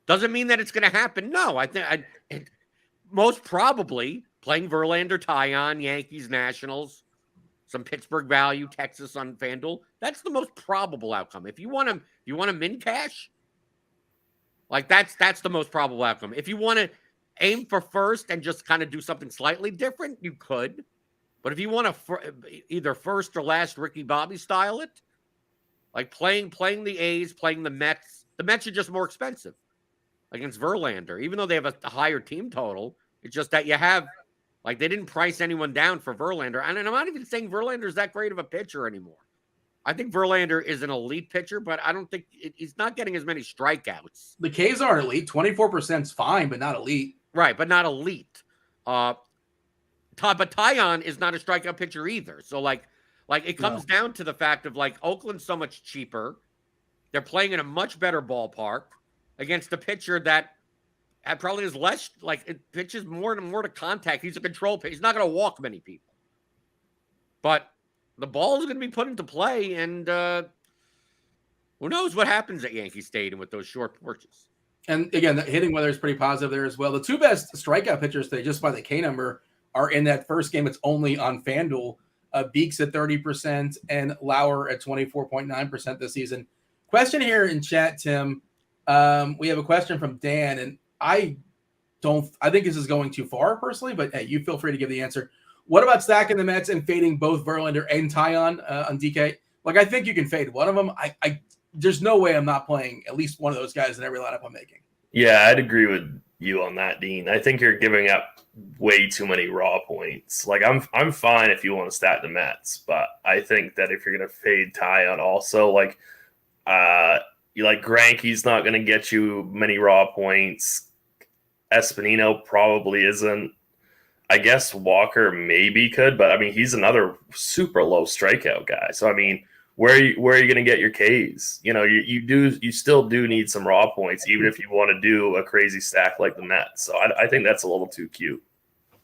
Doesn't mean that it's going to happen. No, I think most probably playing Verlander, tie-on, Yankees, Nationals, some Pittsburgh value, Texas on FanDuel. That's the most probable outcome. If you want to min cash, like that's the most probable outcome. If you want to aim for first and just kind of do something slightly different, you could. But if you want to either first or last Ricky Bobby style it, like playing the A's, playing the Mets are just more expensive against Verlander, even though they have a higher team total. It's just that you have, like, they didn't price anyone down for Verlander. And I'm not even saying Verlander is that great of a pitcher anymore. I think Verlander is an elite pitcher, but I don't think he's not getting as many strikeouts. The Ks aren't elite. 24% is fine, but not elite. Right, but not elite. But Taillon is not a strikeout pitcher either. So, like it comes down to the fact of, like, Oakland's so much cheaper. They're playing in a much better ballpark against a pitcher that probably is less, like, it pitches more and more to contact. He's a control pitcher. He's not going to walk many people. But the ball is going to be put into play, and who knows what happens at Yankee Stadium with those short porches. And again, the hitting weather is pretty positive there as well. The 2 best strikeout pitchers today, just by the K number, are in that first game. It's only on FanDuel. Beeks at 30% and Lauer at 24.9% this season. Question here in chat, Tim. We have a question from Dan, and I think this is going too far personally, but hey, you feel free to give the answer. What about stacking the Mets and fading both Verlander and Taillon on DK? Like, I think you can fade one of them. There's no way I'm not playing at least one of those guys in every lineup I'm making. Yeah, I'd agree with you on that, Dean. I think you're giving up way too many raw points. Like, I'm fine if you want to stack the Mets, but I think that if you're going to fade Taillon also, like Greinke's not going to get you many raw points. Espinino probably isn't. I guess Walker maybe could, but I mean, he's another super low strikeout guy. So I mean, where are you going to get your Ks? You still do need some raw points, even if you want to do a crazy stack like the Mets. So I think that's a little too cute.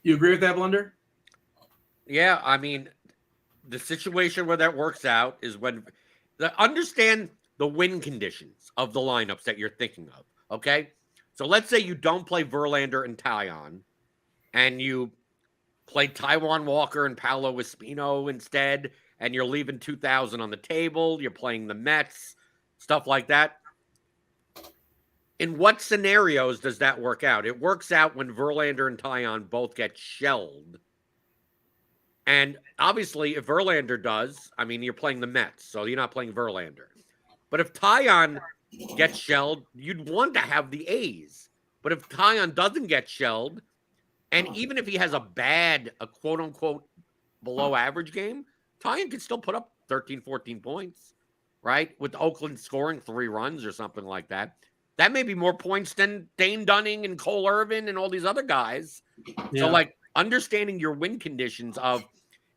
You agree with that, Blunder? Yeah, I mean, the situation where that works out is when understand the win conditions of the lineups that you're thinking of. Okay, so let's say you don't play Verlander and Taillon, and you play Taijuan Walker and Paolo Espino instead, and you're leaving 2,000 on the table. You're playing the Mets. stuff like that. In what scenarios does that work out? It works out when Verlander and Taillon both get shelled. And obviously, if Verlander does, I mean, you're playing the Mets, so you're not playing Verlander. But if Taillon gets shelled, you'd want to have the A's. But if Taillon doesn't get shelled, and even if he has a quote-unquote below average game, Taillon can still put up 13, 14 points, right? With Oakland scoring 3 runs or something like that. That may be more points than Dane Dunning and Cole Irvin and all these other guys. Yeah. So, like, understanding your win conditions of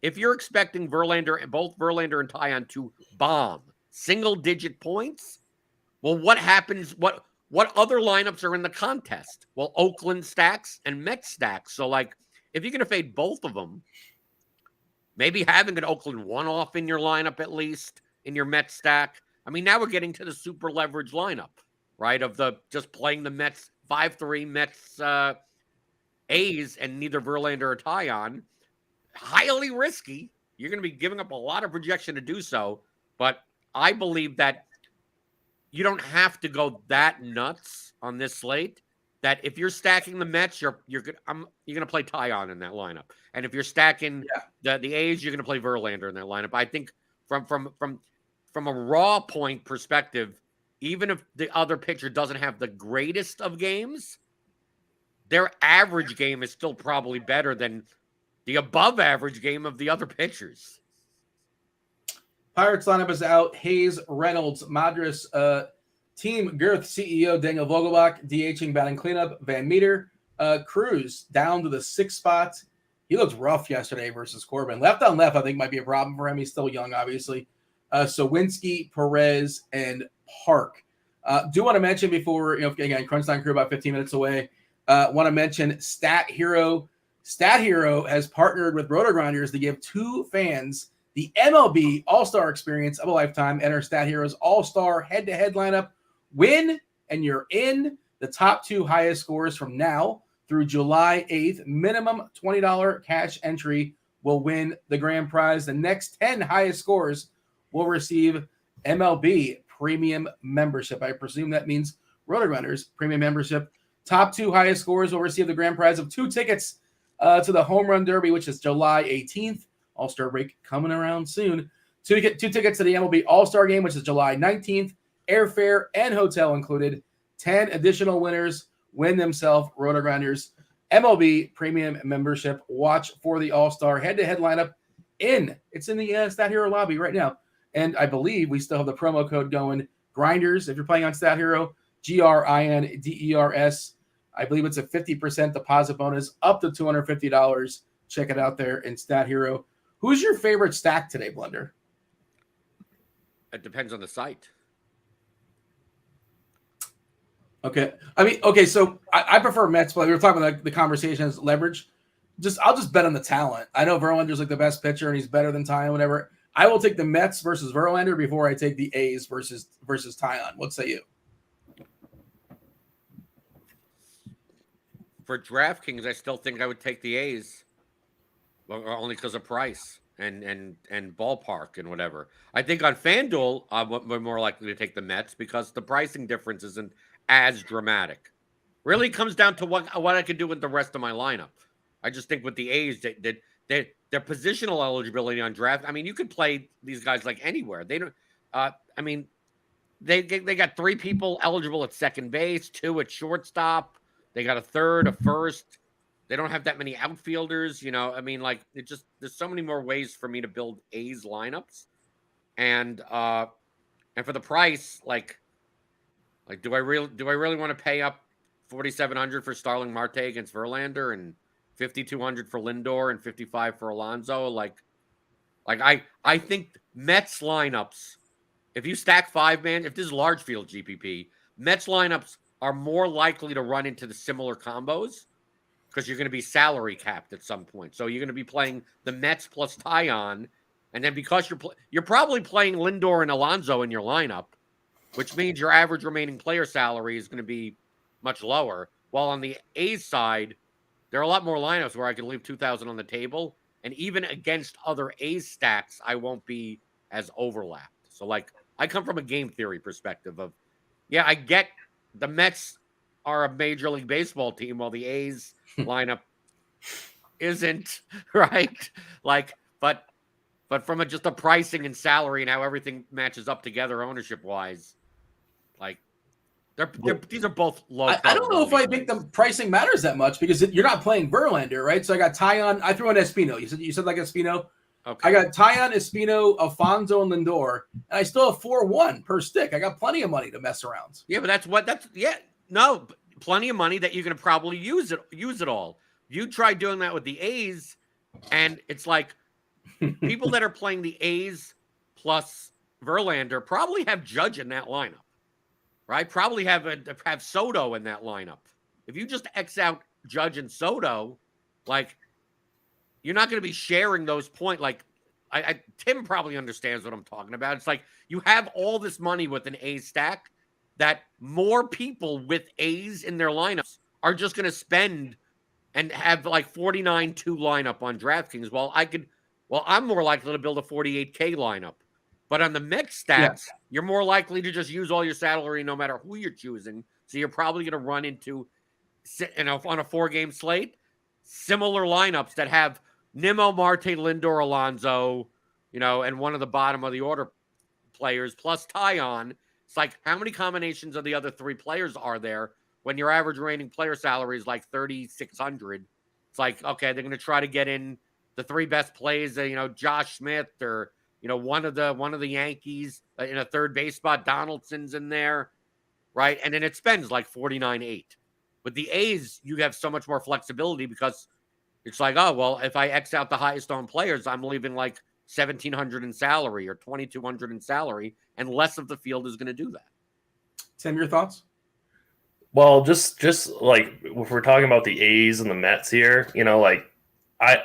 if you're expecting both Verlander and Taillon to bomb single-digit points, well, what happens? What other lineups are in the contest? Well, Oakland stacks and Mets stacks. So, like, if you're going to fade both of them, maybe having an Oakland one-off in your lineup at least, in your Mets stack. I mean, now we're getting to the super leverage lineup, right? Of the just playing the Mets 5-3 Mets A's and neither Verlander or Taillon. Highly risky. You're going to be giving up a lot of projection to do so. But I believe that you don't have to go that nuts on this slate. That if you're stacking the Mets, you're going to play Taillon in that lineup. And if you're stacking the A's, you're going to play Verlander in that lineup. I think from a raw point perspective, even if the other pitcher doesn't have the greatest of games, their average game is still probably better than the above average game of the other pitchers. Pirates lineup is out. Hayes, Reynolds, Madras, Team Girth CEO Daniel Vogelbach, DHing batting cleanup, Van Meter, Cruz down to the 6th spot. He looked rough yesterday versus Corbin. Left on left, I think, might be a problem for him. He's still young, obviously. Sawinski, Perez, and Park. Do want to mention before, again, Crunch Time Crew about 15 minutes away. Want to mention Stat Hero. Stat Hero has partnered with RotoGrinders to give 2 fans the MLB All-Star experience of a lifetime. Enter Stat Hero's All-Star head-to-head lineup. Win, and you're in. The top 2 highest scores from now through July 8th. Minimum $20 cash entry will win the grand prize. The next 10 highest scores will receive MLB Premium Membership. I presume that means RotoGrinders Premium Membership. Top 2 highest scores will receive the grand prize of 2 tickets to the Home Run Derby, which is July 18th. All-Star break coming around soon. 2 tickets to the MLB All-Star Game, which is July 19th. Airfare and hotel included. 10 additional winners win themselves RotoGrinders MLB Premium Membership. Watch for the All-Star head-to-head lineup. It's in the Stat Hero lobby right now. And I believe we still have the promo code going. Grinders, if you're playing on Stat Hero, GRINDERS. I believe it's a 50% deposit bonus up to $250. Check it out there in Stat Hero. Who's your favorite stack today, Blender? It depends on the site. Okay. So I prefer Mets play. We were talking about the conversation as leverage. I'll just bet on the talent. I know Verlander's like the best pitcher and he's better than Taillon, whatever. I will take the Mets versus Verlander before I take the A's versus Taillon. What say you? For DraftKings, I still think I would take the A's, only because of price and ballpark and whatever. I think on FanDuel, we're more likely to take the Mets because the pricing difference isn't as dramatic. Really comes down to what I can do with the rest of my lineup. I just think with the A's, their positional eligibility on draft. I mean, you could play these guys like anywhere. They don't. They got 3 people eligible at second base, 2 at shortstop. They got a third, a first. They don't have that many outfielders. There's so many more ways for me to build A's lineups, and for the price, do I really want to pay up $4,700 for Starling Marte against Verlander and $5,200 for Lindor and $55 for Alonso? I think Mets lineups, if you stack 5-man, if this is large field GPP, Mets lineups are more likely to run into the similar combos because you're going to be salary capped at some point. So you're going to be playing the Mets plus Taillon, and then because you're probably playing Lindor and Alonso in your lineup, which means your average remaining player salary is going to be much lower. While on the A's side, there are a lot more lineups where I can leave $2,000 on the table, and even against other A's stacks, I won't be as overlapped. So I come from a game theory perspective of, yeah, I get the Mets are a Major League Baseball team while the A's lineup isn't, right? Like, but from just a pricing and salary and how everything matches up together ownership wise, like these are both low. I don't know if I think the pricing matters that much because you're not playing Verlander, right? So I got Taillon. I threw in Espino. You said like Espino. Okay. I got Taillon, Espino, Alfonso, and Lindor, and I still have 4-1 per stick. I got plenty of money to mess around. Yeah, but plenty of money that you're going to probably use it all. You try doing that with the A's, and it's like people that are playing the A's plus Verlander probably have Judge in that lineup, right? Probably have Soto in that lineup. If you just X out Judge and Soto, like you're not going to be sharing those points. Like Tim probably understands what I'm talking about. It's like you have all this money with an A stack that more people with A's in their lineups are just going to spend and have like 49-2 lineup on DraftKings. I'm more likely to build a 48K lineup. But on the mixed stats, you're more likely to just use all your salary no matter who you're choosing. So you're probably going to run into, on a 4-game slate, similar lineups that have Nimmo, Marte, Lindor, Alonso, and one of the bottom of the order players plus Taillon. It's like, how many combinations of the other 3 players are there when your average remaining player salary is like 3,600? It's like, okay, they're going to try to get in the 3 best plays, Josh Smith or, one of the Yankees in a third base spot. Donaldson's in there, right? And then it spends like 49.8. With the A's, you have so much more flexibility because it's like, oh, well, if I X out the highest owned players, I'm leaving like 1,700 in salary or 2,200 in salary, and less of the field is going to do that. Tim, your thoughts? Well, just like if we're talking about the A's and the Mets here, like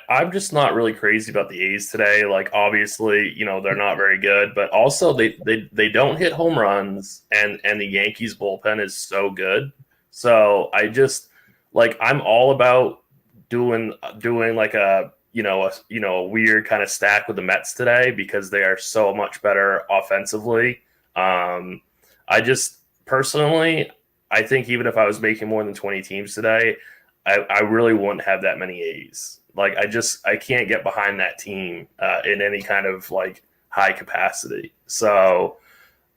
I'm just not really crazy about the A's today. Like obviously, they're not very good, but also they don't hit home runs, and the Yankees bullpen is so good. So I just I'm all about doing like a weird kind of stack with the Mets today because they are so much better offensively. I just personally, I think even if I was making more than 20 teams today, I really wouldn't have that many A's. Like I can't get behind that team in any kind of like high capacity. So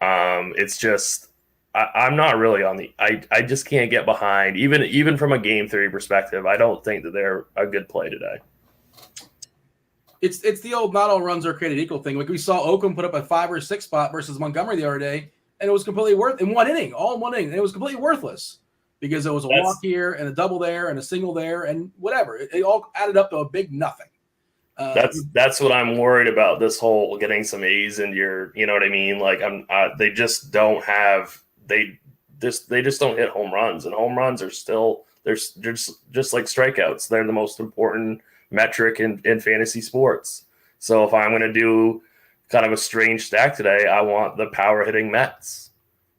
it's just I'm not really on the. I just can't get behind even from a game theory perspective. I don't think that they're a good play today. It's the old not all runs are created equal thing. Like we saw Oakland put up a 5 or 6 spot versus Montgomery the other day, and it was completely in one inning, and it was completely worthless because there was a walk here and a double there and a single there and whatever. It all added up to a big nothing. That's what I'm worried about. This whole getting some A's in your, you know what I mean? Like they just don't have. They just don't hit home runs, and home runs are still they're just like strikeouts. They're the most important metric in fantasy sports. So if I'm going to do kind of a strange stack today, I want the power hitting Mets.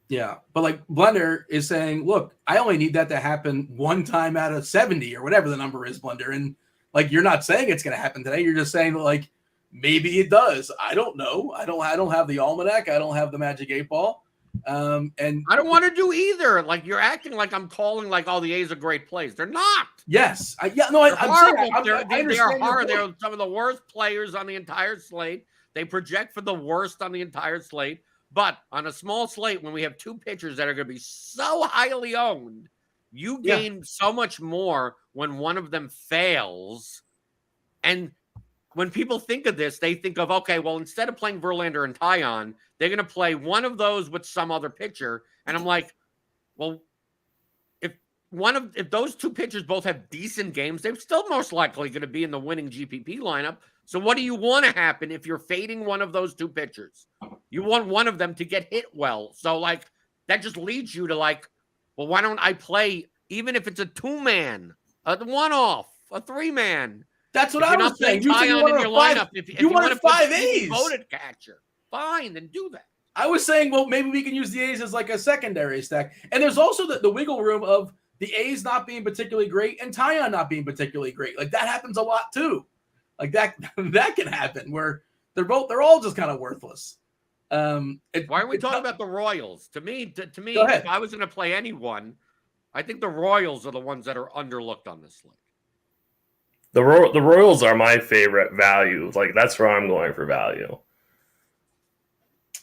Yeah, but like Blender is saying, look, I only need that to happen 1 time out of 70 or whatever the number is, Blender. And like you're not saying it's going to happen today. You're just saying like maybe it does. I don't know. I don't have the almanac. I don't have the magic 8-ball. And I don't want to do either. Like you're acting like I'm calling like all the A's are great plays. They're not. Yes. They're horrible. They are horrible. They're some of the worst players on the entire slate. They project for the worst on the entire slate. But on a small slate, when we have 2 pitchers that are going to be so highly owned, you gain so much more when one of them fails. And when people think of this, they think of, okay, well, instead of playing Verlander and Taillon, they're going to play one of those with some other pitcher. And I'm like, well, if those 2 pitchers both have decent games, they're still most likely going to be in the winning GPP lineup. So what do you want to happen if you're fading one of those 2 pitchers? You want one of them to get hit well. So like that just leads you to like, well, why don't I play, even if it's a 2-man, a 1-off, a 3-man? That's what I was saying. You said you wanted a 5. You wanted 5 A's. Voted catcher. Fine, then do that. I was saying, well, maybe we can use the A's as like a secondary stack. And there's also the wiggle room of the A's not being particularly great and Taillon not being particularly great. Like that happens a lot too. Like that can happen where they're all just kind of worthless. Why are we talking about the Royals? To me, Go ahead. if I was going to play anyone, I think the Royals are the ones that are underlooked on this slate. The Royals are my favorite value. Like, that's where I'm going for value.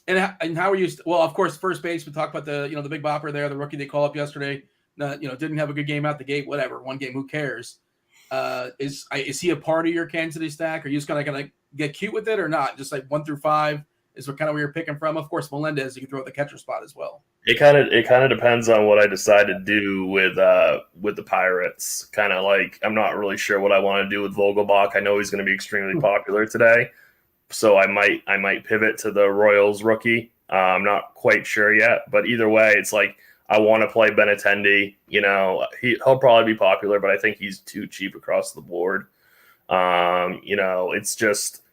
And how are you? Well, of course, first base. We talked about the big bopper there, the rookie they called up yesterday. Didn't have a good game out the gate. Whatever, one game, who cares? Is he a part of your Kansas City stack? Are you just gonna get cute with it or not? Just like 1 through 5 is what kind of where you're picking from. Of course, Melendez, you can throw at the catcher spot as well. It kind of depends on what I decide to do with the Pirates. Kind of like, I'm not really sure what I want to do with Vogelbach. I know he's going to be extremely popular today, so I might pivot to the Royals rookie. I'm not quite sure yet, but either way, it's like I want to play Benintendi. He'll probably be popular, but I think he's too cheap across the board. It's just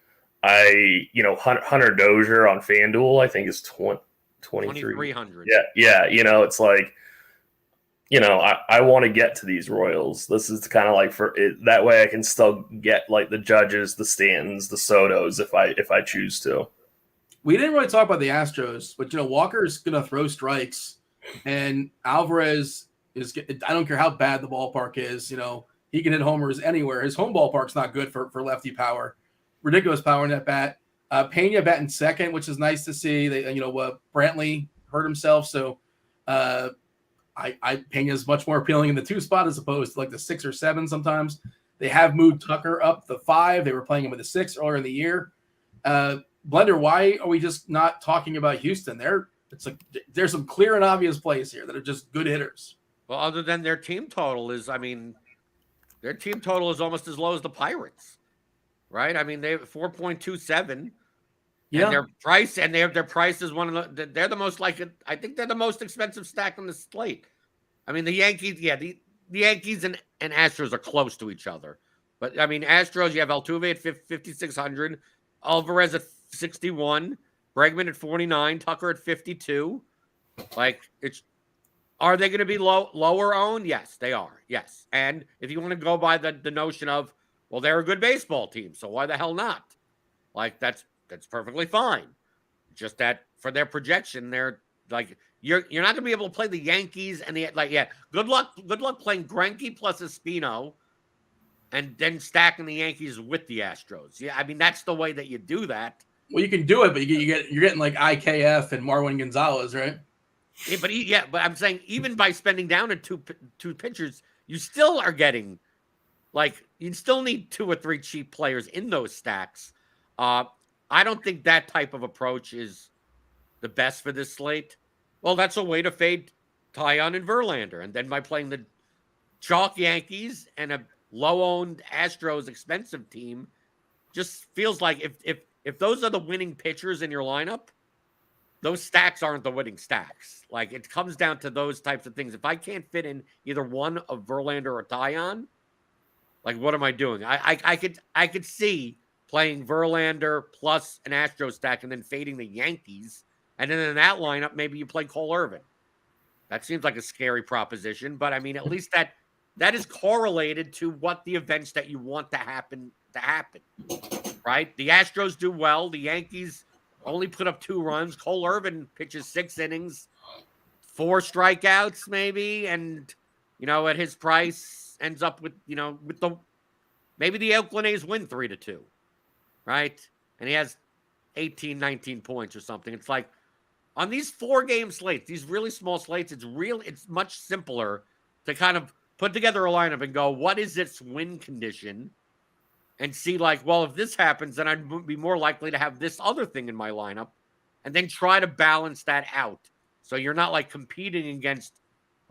Hunter Dozier on FanDuel, I think is 2,300. Yeah. It's like, I want to get to these Royals. This is kind of like for it. That way I can still get like the Judges, the Stantons, the Sotos if I choose to. We didn't really talk about the Astros, but Walker is going to throw strikes, and Alvarez is. I don't care how bad the ballpark is. He can hit homers anywhere. His home ballpark's not good for lefty power. Ridiculous power in that bat. Pena batting second, which is nice to see. Brantley hurt himself, so Pena is much more appealing in the 2 spot as opposed to like the 6 or 7 sometimes. They have moved Tucker up the 5. They were playing him with the 6 earlier in the year. Blender, why are we just not talking about Houston? There's some clear and obvious plays here that are just good hitters. Well, other than their team total is, their team total is almost as low as the Pirates, right? They have 4.27. Yeah. And their price is one of they're the most I think they're the most expensive stack on the slate. The Yankees, the Yankees and Astros are close to each other. But Astros, you have Altuve at 5,600, Alvarez at 61, Bregman at 49, Tucker at 52. Are they going to be lower owned? Yes, they are. Yes. And if you want to go by the notion of, well, they're a good baseball team, so why the hell not? That's perfectly fine. Just that for their projection, they're you're not going to be able to play the Yankees and good luck playing Greinke plus Espino and then stacking the Yankees with the Astros. Yeah, that's the way that you do that. Well, you can do it, but you're getting like IKF and Marwin Gonzalez, right? Yeah, but I'm saying even by spending down at two pitchers, you still are getting you still need 2 or 3 cheap players in those stacks. I don't think that type of approach is the best for this slate. Well, that's a way to fade Taillon and Verlander, and then by playing the chalk Yankees and a low-owned Astros expensive team, just feels like if those are the winning pitchers in your lineup, those stacks aren't the winning stacks. It comes down to those types of things. If I can't fit in either one of Verlander or Taillon, what am I doing? I could see playing Verlander plus an Astro stack and then fading the Yankees. And then in that lineup, maybe you play Cole Irvin. That seems like a scary proposition, but at least that is correlated to what the events that you want to happen, right? The Astros do well. The Yankees only put up 2 runs. Cole Irvin pitches 6 innings, 4 strikeouts maybe, and at his price ends up with maybe the Oakland A's win 3-2, right? And he has 18, 19 points or something. It's on these 4-game slates, these really small slates, it's much simpler to kind of put together a lineup and go, what is its win condition? And see if this happens, then I'd be more likely to have this other thing in my lineup and then try to balance that out. So you're not competing against,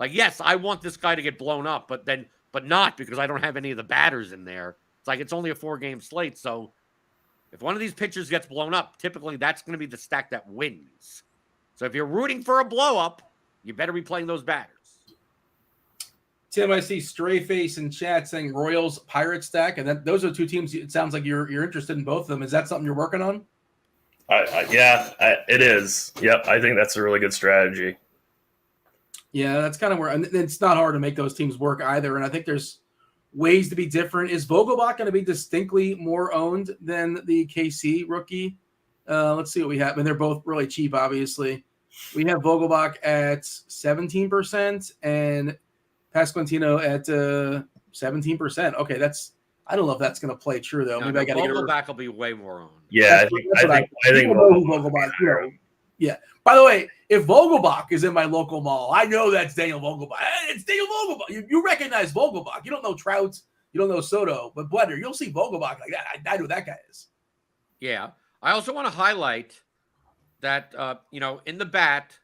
yes, I want this guy to get blown up, but not because I don't have any of the batters in there. It's only a 4-game slate. So if one of these pitchers gets blown up, typically that's going to be the stack that wins. So if you're rooting for a blow up, you better be playing those batters. Tim, I see Stray Face in chat saying Royals Pirate stack, and those are 2 teams. It sounds like you're interested in both of them. Is that something you're working on? It is. Yep, I think that's a really good strategy. Yeah, that's kind of where, and it's not hard to make those teams work either. And I think there's ways to be different. Is Vogelbach going to be distinctly more owned than the KC rookie? Let's see what we have. And they're both really cheap, obviously. We have Vogelbach at 17% and Pasquantino at 17%. Okay, I don't know if that's going to play true though. Maybe I got to get Vogelbach will be way more owned. Yeah, I think Vogelbach. Yeah. By the way, if Vogelbach is in my local mall, I know that's Daniel Vogelbach. It's Daniel Vogelbach. You recognize Vogelbach. You don't know Trout. You don't know Soto, but Blender, you'll see Vogelbach like that. I know who that guy is. Yeah. I also want to highlight that, in the bat,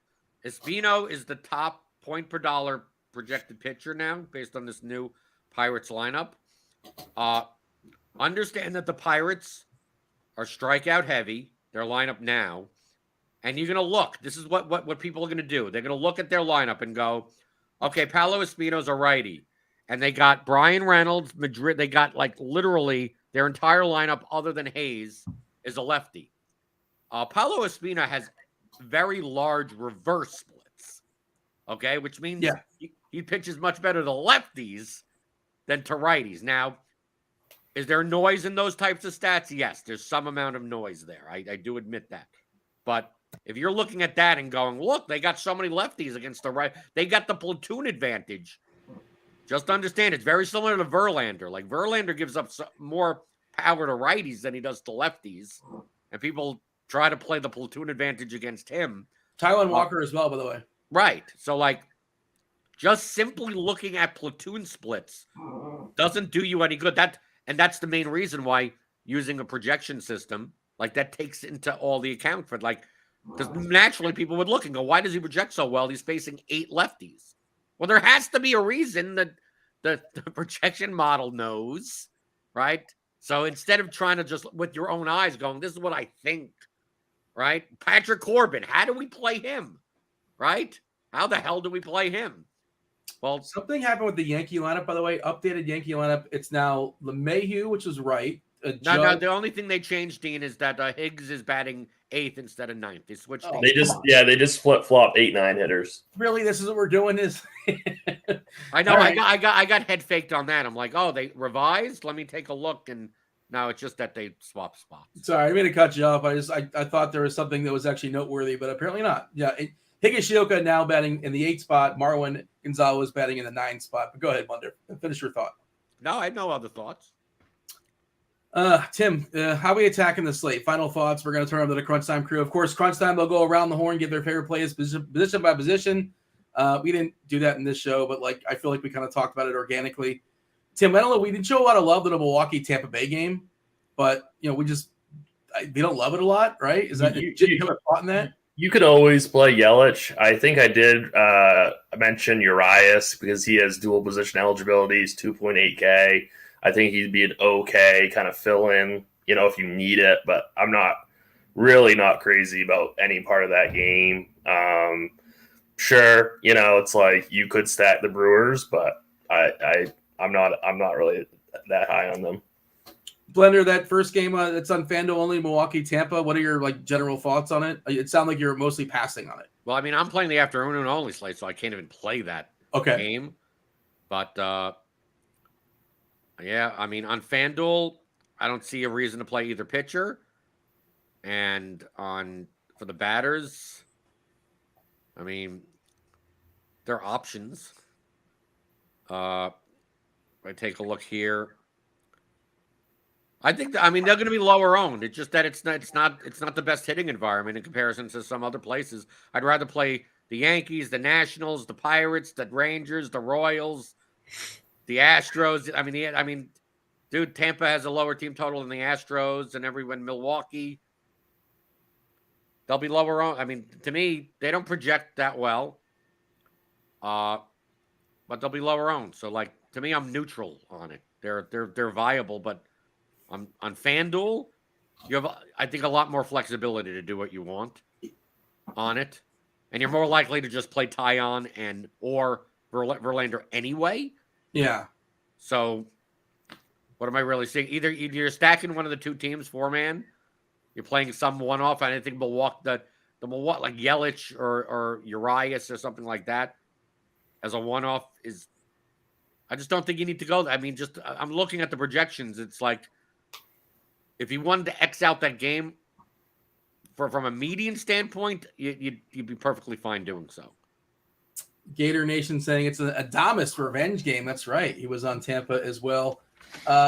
Espino is the top point per dollar projected pitcher now based on this new Pirates lineup. Understand that the Pirates are strikeout heavy, their lineup now. And you're going to look. This is what people are going to do. They're going to look at their lineup and go, okay, Paolo Espino's a righty. And they got Brian Reynolds, Madrid. They got literally their entire lineup other than Hayes is a lefty. Paolo Espino has very large reverse splits, okay, which means he pitches much better to lefties than to righties. Now, is there noise in those types of stats? Yes, there's some amount of noise there. I do admit that. But if you're looking at that and going, look, they got so many lefties against the right, they got the platoon advantage. Just understand, it's very similar to Verlander. Like, Verlander gives up more power to righties than he does to lefties. And people try to play the platoon advantage against him. Taijuan Walker as well, by the way. Right. So, just simply looking at platoon splits doesn't do you any good. That's the main reason why using a projection system, that takes into all the account for, because naturally people would look and go, why does he project so well? He's facing 8 lefties. Well, there has to be a reason that the projection model knows, right? So instead of trying to just with your own eyes going, this is what I think, right? Patrick Corbin, how do we play him, right? How the hell do we play him? Well, something happened with the Yankee lineup, by the way. Updated Yankee lineup. It's now LeMahieu, which is right. No, the only thing they changed, Dean, is that Higgs is batting 8th instead of 9th. They switched. They just flip-flop 8-9 hitters. Really, this is what we're doing? I know. Right. I got head faked on that. I'm like, oh, they revised. Let me take a look, and now it's just that they swap spots. Sorry, I made to cut you off. I thought there was something that was actually noteworthy, but apparently not. Yeah, Higashioka now batting in the 8th spot. Marwin Gonzalez batting in the 9th spot. But go ahead, Wonder. Finish your thought. No, I have no other thoughts. Tim, how are we attacking the slate? Final thoughts. We're going to turn over to the Crunch Time crew. Of course, Crunch Time, they'll go around the horn, give their favorite plays position by position. We didn't do that in this show, but I feel like we kind of talked about it organically. Tim, I don't know. We did show a lot of love to the Milwaukee-Tampa Bay game, but we don't love it a lot, right? Is that you have a thought in that? You could always play Yelich. I think I did mention Urias because he has dual position eligibilities, 2.8K. I think he'd be an okay kind of fill in, if you need it, but I'm not crazy about any part of that game. Sure, it's you could stack the Brewers, but I'm not really that high on them. Blender, that first game that's on Fanduel only, Milwaukee Tampa. What are your general thoughts on it? It sounds like you're mostly passing on it. Well, I mean, I'm playing the afternoon only slate, so I can't even play that game. But yeah, I mean, on FanDuel, I don't see a reason to play either pitcher. And for the batters, I mean, there are options. I take a look here. I think they're going to be lower owned. It's just that it's not the best hitting environment in comparison to some other places. I'd rather play the Yankees, the Nationals, the Pirates, the Rangers, the Royals, the Astros. I mean, dude, Tampa has a lower team total than the Astros, and everyone Milwaukee. They'll be lower owned. I mean, to me, they don't project that well. But they'll be lower owned. So, to me, I'm neutral on it. They're viable, but on FanDuel, you have, I think, a lot more flexibility to do what you want on it, and you're more likely to just play Tyon or Verlander anyway. Yeah. So, what am I really seeing? Either you're stacking one of the two teams 4-man, you're playing some one-off. I think Milwaukee, the Milwaukee, like Yelich or Urias or something like that, as a one-off is. I just don't think you need to go. I mean, I'm looking at the projections. It's if you wanted to X out that game, from a median standpoint, you'd be perfectly fine doing so. Gator Nation saying it's an Adamas revenge game. That's right. He was on Tampa as well.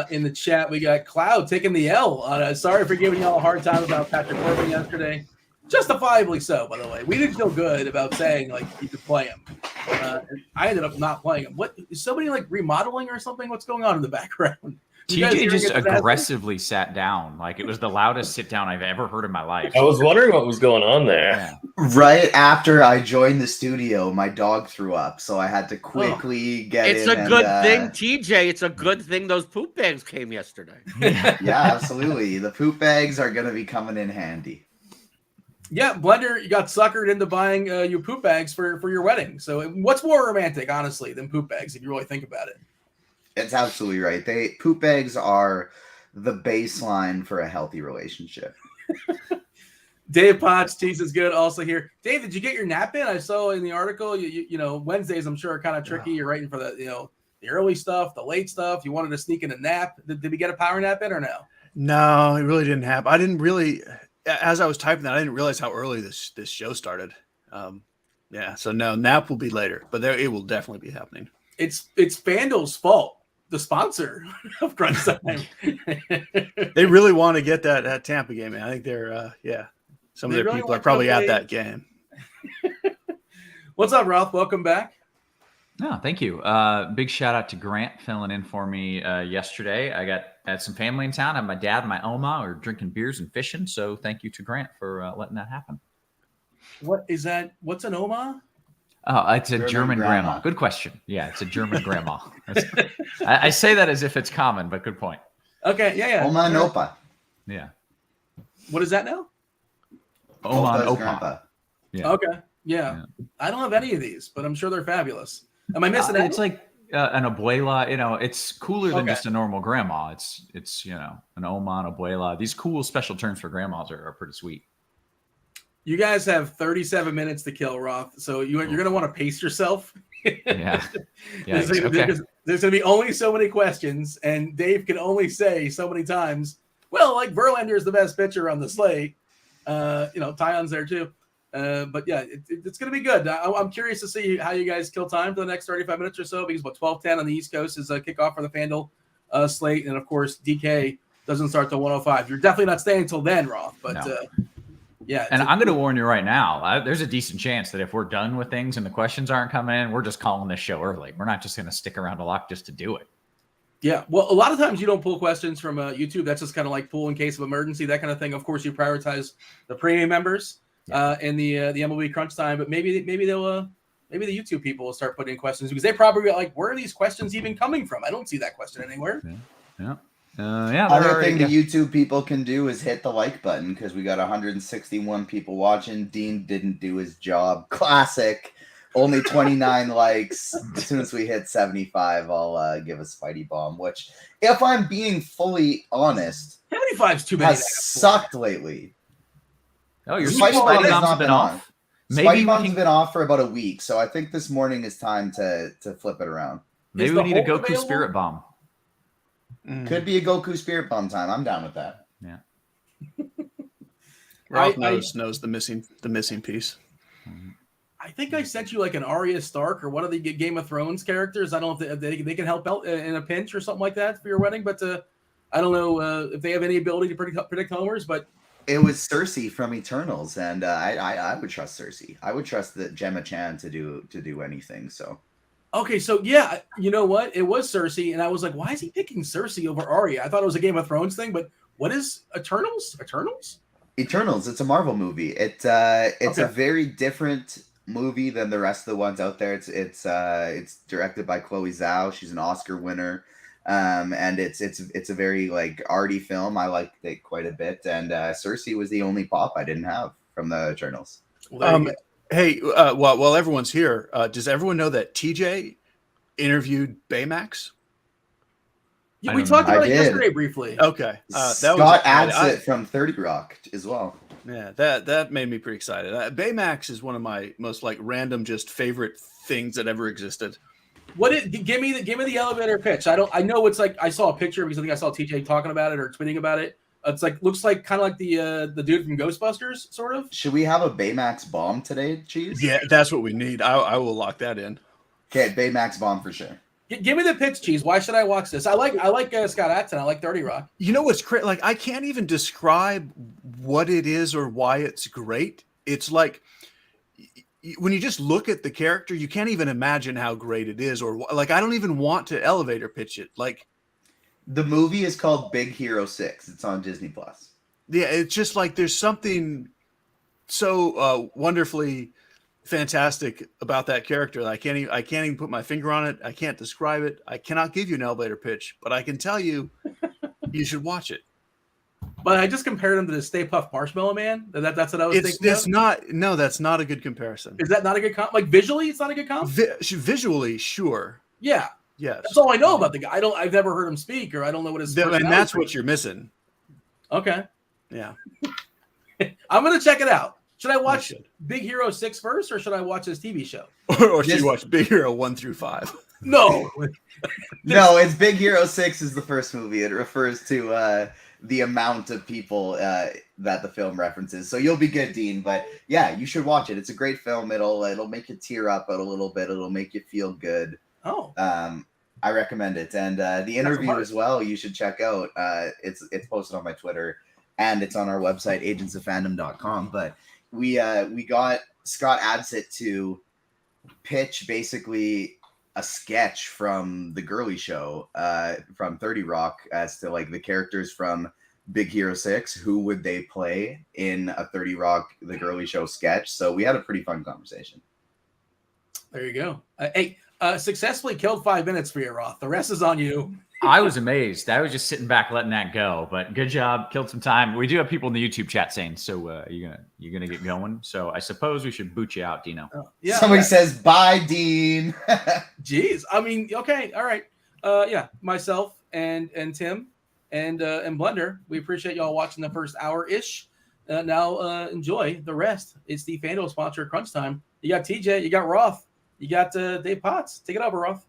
In the chat, we got Cloud taking the L. Sorry for giving y'all a hard time about Patrick Corbin yesterday. Justifiably so, by the way. We didn't feel good about saying, like, you could play him. I ended up not playing him. What, is somebody, like, remodeling or something? What's going on in the background? TJ just aggressively sat down. Like, it was the loudest sit down I've ever heard in my life. I was wondering what was going on there. Yeah. Right after I joined the studio, my dog threw up, so I had to quickly get in. It's a good thing, TJ. It's a good thing those poop bags came yesterday. Yeah, absolutely. The poop bags are going to be coming in handy. Yeah, Blender, you got suckered into buying your poop bags for your wedding. So what's more romantic, honestly, than poop bags, if you really think about it? It's absolutely right. Poop bags are the baseline for a healthy relationship. Dave Potts, Cheeseisgood, also here. Dave, did you get your nap in? I saw in the article, you know, Wednesdays, I'm sure, are kind of tricky. You're writing for the early stuff, the late stuff. You wanted to sneak in a nap. Did we get a power nap in or no? No, it really didn't happen. I didn't really, as I was typing that, I didn't realize how early this show started. Yeah, so no, nap will be later, but it will definitely be happening. It's Fanduel's fault. The sponsor of Crunch Time. They really want to get that Tampa game, man. I think they're some of their people are probably at that game. What's up, Roth? Welcome back. No, thank you. Big shout out to Grant filling in for me yesterday. I had some family in town. I had my dad and my Oma are drinking beers and fishing. So thank you to Grant for letting that happen. What is that? What's an Oma? Oh, it's a German grandma. Good question. Yeah, it's a German grandma. I say that as if it's common, but good point. Okay, yeah. Oma and Opa. Yeah. What is that now? Oma and Opa. Grandpa. Yeah. Okay, yeah. I don't have any of these, but I'm sure they're fabulous. Am I missing any? It's like an abuela. You know, it's cooler than Okay. just a normal grandma. It's you know, an Oma and abuela. These cool special terms for grandmas are pretty sweet. You guys have 37 minutes to kill, Roth. So you're going to want to pace yourself. Yeah. There's going to be only so many questions, and Dave can only say so many times, well, like Verlander is the best pitcher on the slate. Tyon's there too. But yeah, it's going to be good. I'm curious to see how you guys kill time for the next 35 minutes or so, because 12:10 on the East Coast is a kickoff for the Fanduel slate. And of course, DK doesn't start till 1:05. You're definitely not staying until then, Roth, but No. yeah. And I'm going to warn you right now. There's a decent chance that if we're done with things and the questions aren't coming in, we're just calling this show early. We're not just going to stick around a lot just to do it. Yeah. Well, a lot of times you don't pull questions from YouTube. That's just kind of like pull in case of emergency, that kind of thing. Of course, you prioritize the premium members and the MLB Crunch Time. But maybe the YouTube people will start putting in questions, because they probably are like, where are these questions even coming from? I don't see that question anywhere. Yeah. Other thing the YouTube people can do is hit the like button, because we got 161 people watching. Dean didn't do his job. Classic. Only 29 likes. As soon as we hit 75, I'll give a Spidey bomb, which, if I'm being fully honest, 75 is too many. has sucked lately. Oh, your Spidey Spidey bomb's bombs not have been been on. off. Maybe Spidey we bomb's can been off for about a week, so I think this morning is time to flip it around. Maybe Is we the need a hold Goku available? Spirit Bomb. Could be a Goku Spirit Bomb time. I'm down with that. Yeah. Roth knows the missing piece. I think I sent you like an Arya Stark or one of the Game of Thrones characters. I don't know if they can help out in a pinch or something like that for your wedding, but I don't know if they have any ability to predict homers. But It was Cersei from Eternals, and I would trust Cersei. I would trust that Gemma Chan to do anything. So okay, so yeah, you know what? It was Cersei, and I was like, why is he picking Cersei over Arya? I thought it was a Game of Thrones thing, but what is Eternals? Eternals, it's a Marvel movie. It's a Okay. very different movie than the rest of the ones out there. It's directed by Chloe Zhao. She's an Oscar winner. And it's a very like arty film. I liked it quite a bit. And Cersei was the only pop I didn't have from the Eternals. Hey, while everyone's here, does everyone know that TJ interviewed Baymax? Yeah, I we don't talked know. about I it did. yesterday briefly. Okay, Scott Adsit from 30 Rock as well. Yeah, that made me pretty excited. Baymax is one of my most like random, just favorite things that ever existed. Give me the elevator pitch. I know it's like I saw a picture because I think I saw TJ talking about it or tweeting about it. It's like looks like kind of like the dude from Ghostbusters, sort of. Should we have a Baymax bomb today, Cheese? Yeah, that's what we need. I will lock that in. Okay, Baymax bomb for sure. Give me the pitch, Cheese. Why should I watch this? I like Scott Adson. I like 30 Rock. You know what's great? Like, I can't even describe what it is or why it's great. It's like when you just look at the character, you can't even imagine how great it is. Or like, I don't even want to elevator pitch it. Like, the movie is called Big Hero 6. It's on Disney Plus. Yeah, it's just like there's something so wonderfully fantastic about that character. I can't even put my finger on it. I can't describe it. I cannot give you an elevator pitch, but I can tell you you should watch it. But I just compared him to the Stay Puft Marshmallow Man. That's what I was thinking. That's not a good comparison. Is that not a good comp? Like visually, it's not a good comp. Visually, sure. Yeah. Yes. That's all I know about the guy. I've never heard him speak, or I don't know what his. And that's what you're missing. Okay. Yeah. I'm gonna check it out. Should I watch Big Hero 6 first, or should I watch this TV show? or should you watch Big Hero 1 through 5? No. No, it's Big Hero 6 is the first movie. It refers to the amount of people that the film references. So you'll be good, Dean. But yeah, you should watch it. It's a great film. It'll make you tear up a little bit. It'll make you feel good. Oh. I recommend it. And the interview as well, you should check out. It's posted on my Twitter, and it's on our website, agentsoffandom.com. But we got Scott Adsit to pitch basically a sketch from The Girly Show, from 30 Rock, as to like the characters from Big Hero 6, who would they play in a 30 Rock The Girly Show sketch. So we had a pretty fun conversation. There you go. Hey, successfully killed 5 minutes for you, Roth. The rest is on you. I was amazed. I was just sitting back letting that go, but good job. Killed some time. We do have people in the YouTube chat saying, so you're gonna get going. So I suppose we should boot you out, Dino. Yeah. Somebody says, bye, Dean. Jeez. I mean, okay. All right. Yeah. Myself and Tim and Blender, we appreciate y'all watching the first hour-ish. Now enjoy the rest. It's the Fanduel sponsor, Crunch Time. You got TJ, you got Roth, you got Dave Potts. Take it over, Roth.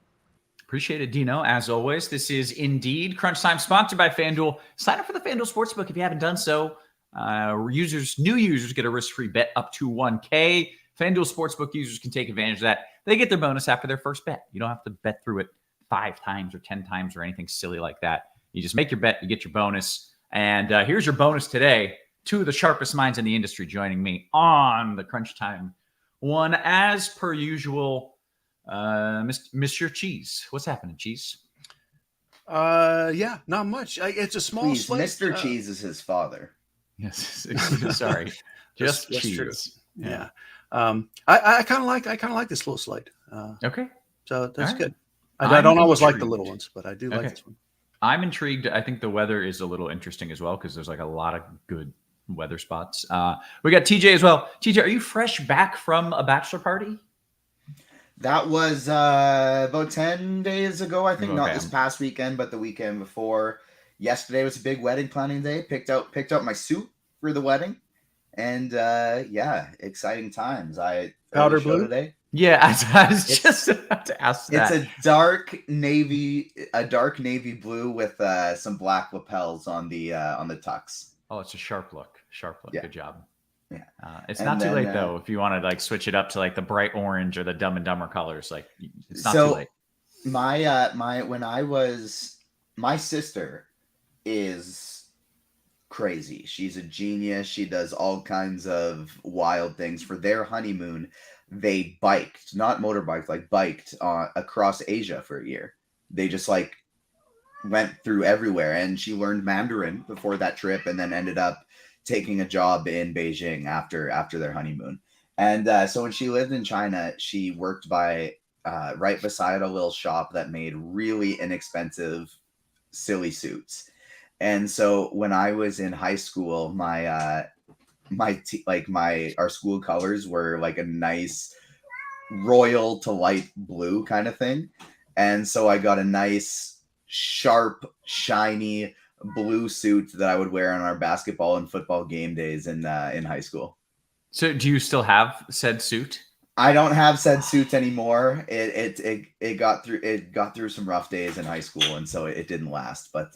Appreciate it, Dino. As always, this is indeed Crunch Time, sponsored by FanDuel. Sign up for the FanDuel Sportsbook if you haven't done so. New users get a risk-free bet up to $1K. FanDuel Sportsbook users can take advantage of that. They get their bonus after their first bet. You don't have to bet through it 5 times or 10 times or anything silly like that. You just make your bet, you get your bonus. And here's your bonus today. 2 of the sharpest minds in the industry joining me on the Crunch Time one, as per usual. Mr. Cheese, what's happening, Cheese? Yeah, not much. It's a small slate. Mr. Cheese is his father. Yes, sorry, just Cheese. True. Yeah, I kind of like this little slate. Okay, so that's right. Good. I don't always like the little ones, but I do like this one. I'm intrigued. I think the weather is a little interesting as well because there's like a lot of good weather spots. We got TJ as well. TJ, are you fresh back from a bachelor party? That was about 10 days ago, I think. Okay. Not this past weekend, but the weekend before. Yesterday was a big wedding planning day. Picked out my suit for the wedding, and yeah, exciting times. Powder blue today. Yeah, I was just about to ask that. It's a dark navy blue with some black lapels on the tux. Oh, it's a sharp look. Yeah. Good job. Yeah, it's not too late though. If you want to like switch it up to like the bright orange or the Dumb and Dumber colors, like it's not too late. My sister is crazy. She's a genius. She does all kinds of wild things. For their honeymoon, they biked, not motorbiked, like biked across Asia for a year. They just like went through everywhere, and she learned Mandarin before that trip, and then ended up taking a job in Beijing after their honeymoon. And so when she lived in China, she worked right beside a little shop that made really inexpensive, silly suits. And so when I was in high school, our school colors were like a nice royal to light blue kind of thing. And so I got a nice, sharp, shiny blue suit that I would wear on our basketball and football game days in high school. So do you still have said suit? I don't have said suit anymore. It got through some rough days in high school, and so it didn't last. But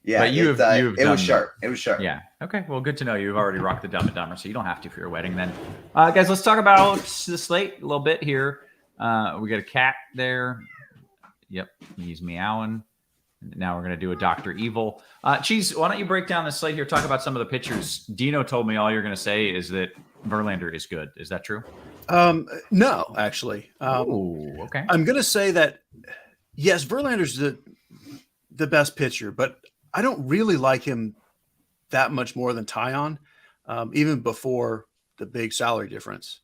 Yeah, But it was sharp. It was sharp. Yeah. Okay. Well, good to know you've already rocked the Dumb and Dumber, so you don't have to for your wedding then. Guys, let's talk about the slate a little bit here. We got a cat there. Yep, he's meowing. Now we're going to do a Dr. Evil. Cheese, why don't you break down the slate here? Talk about some of the pitchers. Dino told me all you're going to say is that Verlander is good. Is that true? No, actually. Okay. I'm going to say that, yes, Verlander's the best pitcher, but I don't really like him that much more than Tyon, even before the big salary difference.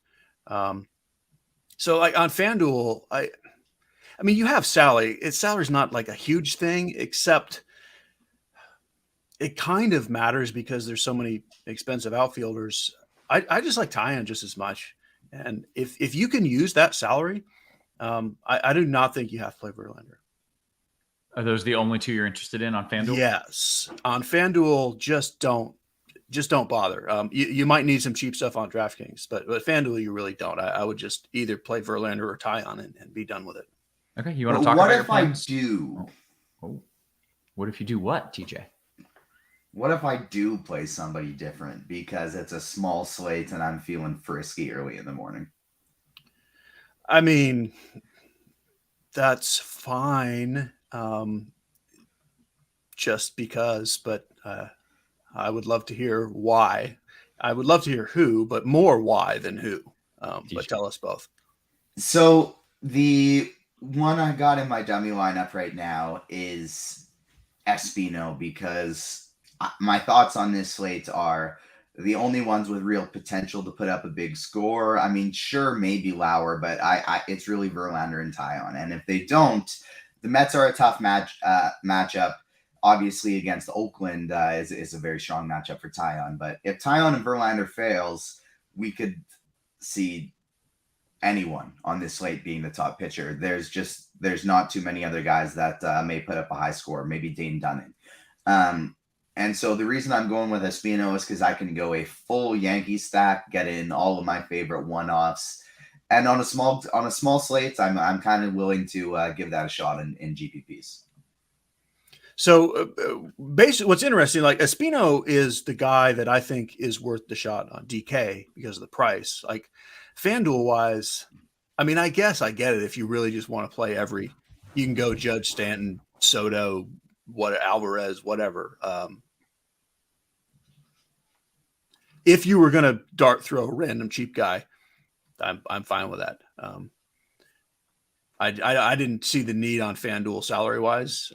So like on FanDuel, I mean, you have salary. Salary's not like a huge thing, except it kind of matters because there's so many expensive outfielders. I just like Tyon just as much. And if you can use that salary, I do not think you have to play Verlander. Are those the only two you're interested in on FanDuel? Yes. On FanDuel, just don't bother. You might need some cheap stuff on DraftKings, but FanDuel, you really don't. I would just either play Verlander or Tyon and be done with it. Okay, you want to talk about your plans? What if I do? What if you do what, TJ? What if I do play somebody different because it's a small slate and I'm feeling frisky early in the morning? I mean, that's fine. Just because, but I would love to hear why. I would love to hear who, but more why than who. But tell us both. So the one I got in my dummy lineup right now is Espino, because my thoughts on this slate are the only ones with real potential to put up a big score. I mean, sure, maybe Lauer, but it's really Verlander and Tyon. And if they don't, the Mets are a tough matchup. Obviously, against Oakland is a very strong matchup for Tyon. But if Tyon and Verlander fails, we could see anyone on this slate being the top pitcher. There's not too many other guys that may put up a high score. Maybe Dane Dunning. And so the reason I'm going with Espino is because I can go a full Yankee stack, get in all of my favorite one-offs, and on a small slate, I'm kind of willing to give that a shot in GPPs. So basically, what's interesting, like Espino is the guy that I think is worth the shot on DK because of the price. Like FanDuel wise, I mean, I guess I get it if you really just want to play you can go Judge, Stanton, Soto, Alvarez, whatever. If you were going to dart throw a random cheap guy, I'm fine with that. I didn't see the need on FanDuel salary wise.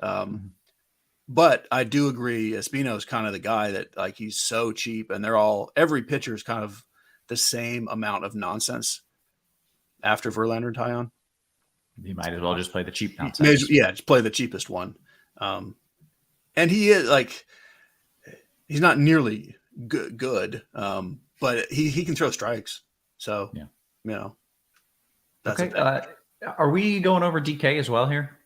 But I do agree Espino is kind of the guy that like he's so cheap and every pitcher is kind of the same amount of nonsense after Verlander and Tyon. You might as well just play the cheap nonsense. Just play the cheapest one. And he is like, he's not nearly good, but he can throw strikes. So, that's okay. Are we going over DK as well here?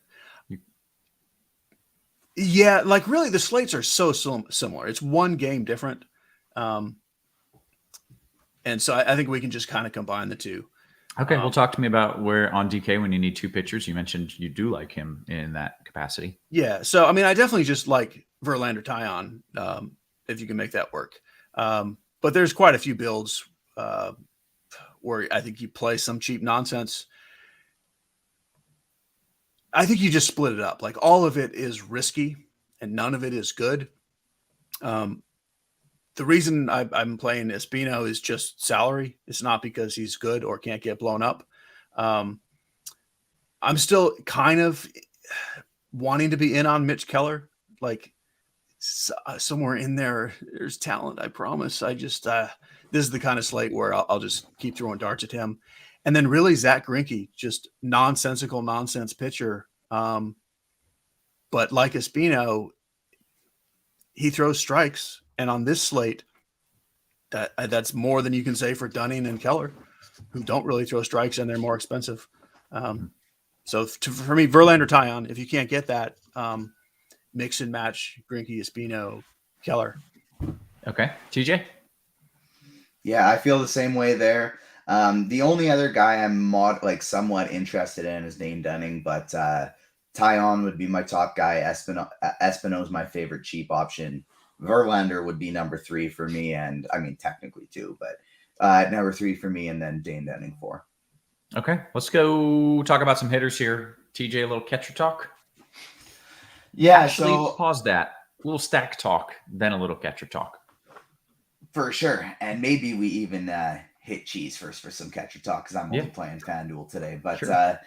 Yeah, like really the slates are so similar. It's one game different. And so I think we can just kind of combine the two. Okay, well, talk to me about where on DK when you need two pitchers. You mentioned you do like him in that capacity. Yeah, so I mean, I definitely just like Verlander Tyon if you can make that work. But there's quite a few builds where I think you play some cheap nonsense. I think you just split it up. Like all of it is risky and none of it is good. The reason I'm playing Espino is just salary. It's not because he's good or can't get blown up. I'm still kind of wanting to be in on Mitch Keller. Like somewhere in there's talent. I promise. I just this is the kind of slate where I'll just keep throwing darts at him. And then really Zach Greinke, just nonsensical nonsense pitcher. But like Espino, he throws strikes. And on this slate, that's more than you can say for Dunning and Keller, who don't really throw strikes and they're more expensive. So for me, Verlander Tyon, if you can't get that, mix and match Greinke, Espino, Keller. Okay. TJ? Yeah, I feel the same way there. The only other guy I'm somewhat interested in is Dane Dunning, but Tyon would be my top guy. Espino's my favorite cheap option. Verlander would be number 3 for me, and I mean technically 2, but number 3 for me, and then Dane Dunning 4. Okay, let's go talk about some hitters here. TJ, a little catcher talk. Yeah, Actually, so pause that. A little stack talk, then a little catcher talk. for sure, and maybe we even hit Cheese first for some catcher talk because I'm only playing FanDuel today. But sure.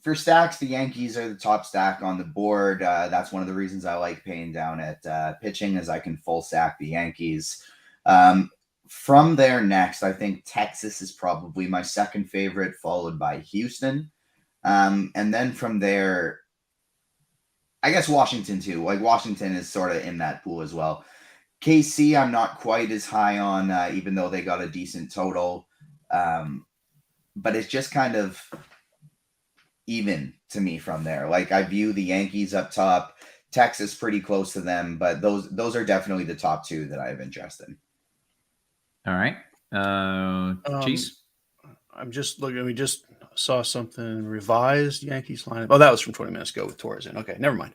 For stacks, the Yankees are the top stack on the board. That's one of the reasons I like paying down at pitching, as I can full stack the Yankees. From there next, I think Texas is probably my second favorite, followed by Houston. And then from there, I guess Washington too. Like Washington is sort of in that pool as well. KC, I'm not quite as high on, even though they got a decent total. But it's just kind of even to me from there. Like I view the Yankees up top, Texas pretty close to them, but those are definitely the top 2 that I have interest in. All right. Cheese? I'm just looking. We just saw something revised Yankees lineup. Oh, that was from 20 minutes ago with Torres in. Okay, never mind.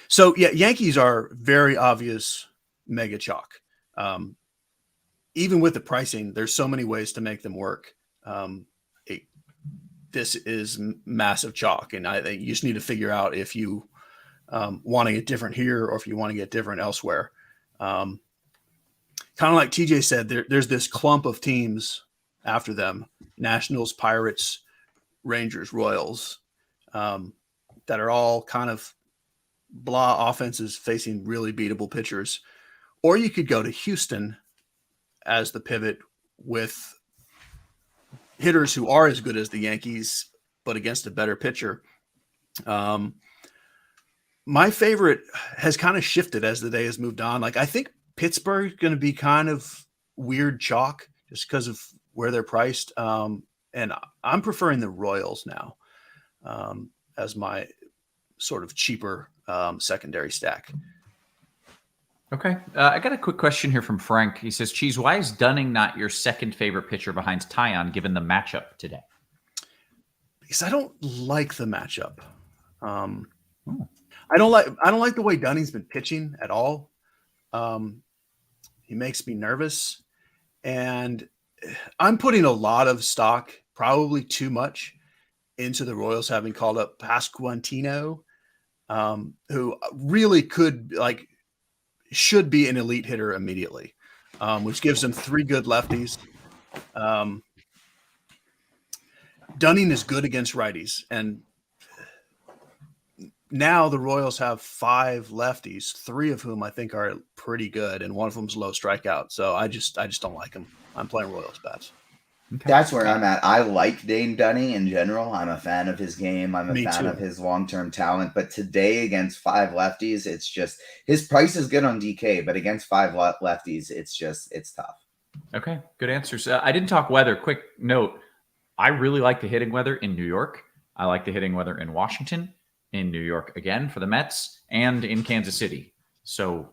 So yeah, Yankees are very obvious mega chalk. Even with the pricing, there's so many ways to make them work. This is massive chalk, and I think you just need to figure out if you want to get different here or if you want to get different elsewhere. Kind of like TJ said, there's this clump of teams after them: Nationals, Pirates, Rangers, Royals, that are all kind of blah offenses facing really beatable pitchers. Or you could go to Houston as the pivot with hitters who are as good as the Yankees, but against a better pitcher. My favorite has kind of shifted as the day has moved on. Like I think Pittsburgh is going to be kind of weird chalk just because of where they're priced. And I'm preferring the Royals now as my sort of cheaper secondary stack. Okay. I got a quick question here from Frank. He says, Cheese, why is Dunning not your second favorite pitcher behind Tyon given the matchup today? Because I don't like the matchup. I don't like the way Dunning's been pitching at all. He makes me nervous, and I'm putting a lot of stock, probably too much, into the Royals having called up Pasquantino, who really should be an elite hitter immediately, which gives them 3 good lefties. Dunning is good against righties, and now the Royals have 5 lefties, 3 of whom I think are pretty good, and one of them is low strikeout. So I just don't like him. I'm playing Royals bats. Okay. That's where I'm at. I like Dane Dunning in general. I'm a fan of his game. I'm a fan of his long-term talent. But today against 5 lefties, it's just his price is good on DK, but against 5 lefties, it's tough. Okay, good answers. I didn't talk weather. Quick note: I really like the hitting weather in New York. I like the hitting weather in Washington, in New York again for the Mets, and in Kansas City. So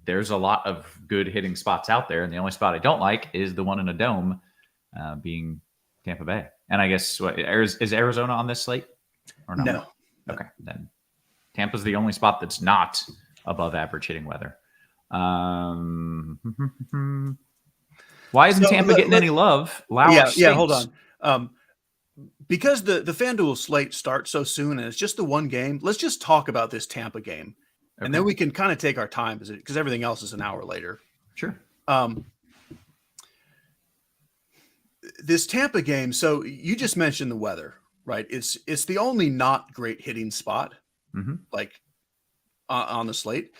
there's a lot of good hitting spots out there, and the only spot I don't like is the one in a dome, being Tampa Bay. And I guess is Arizona on this slate or not? No. Okay, then Tampa's the only spot that's not above average hitting weather. Why isn't Tampa getting any love? Hold on. Because the FanDuel slate starts so soon and it's just the one game, let's just talk about this Tampa game. Okay. And then we can kind of take our time because everything else is an hour later. Sure. This Tampa game, so you just mentioned the weather, right? It's the only not great hitting spot, like on the slate.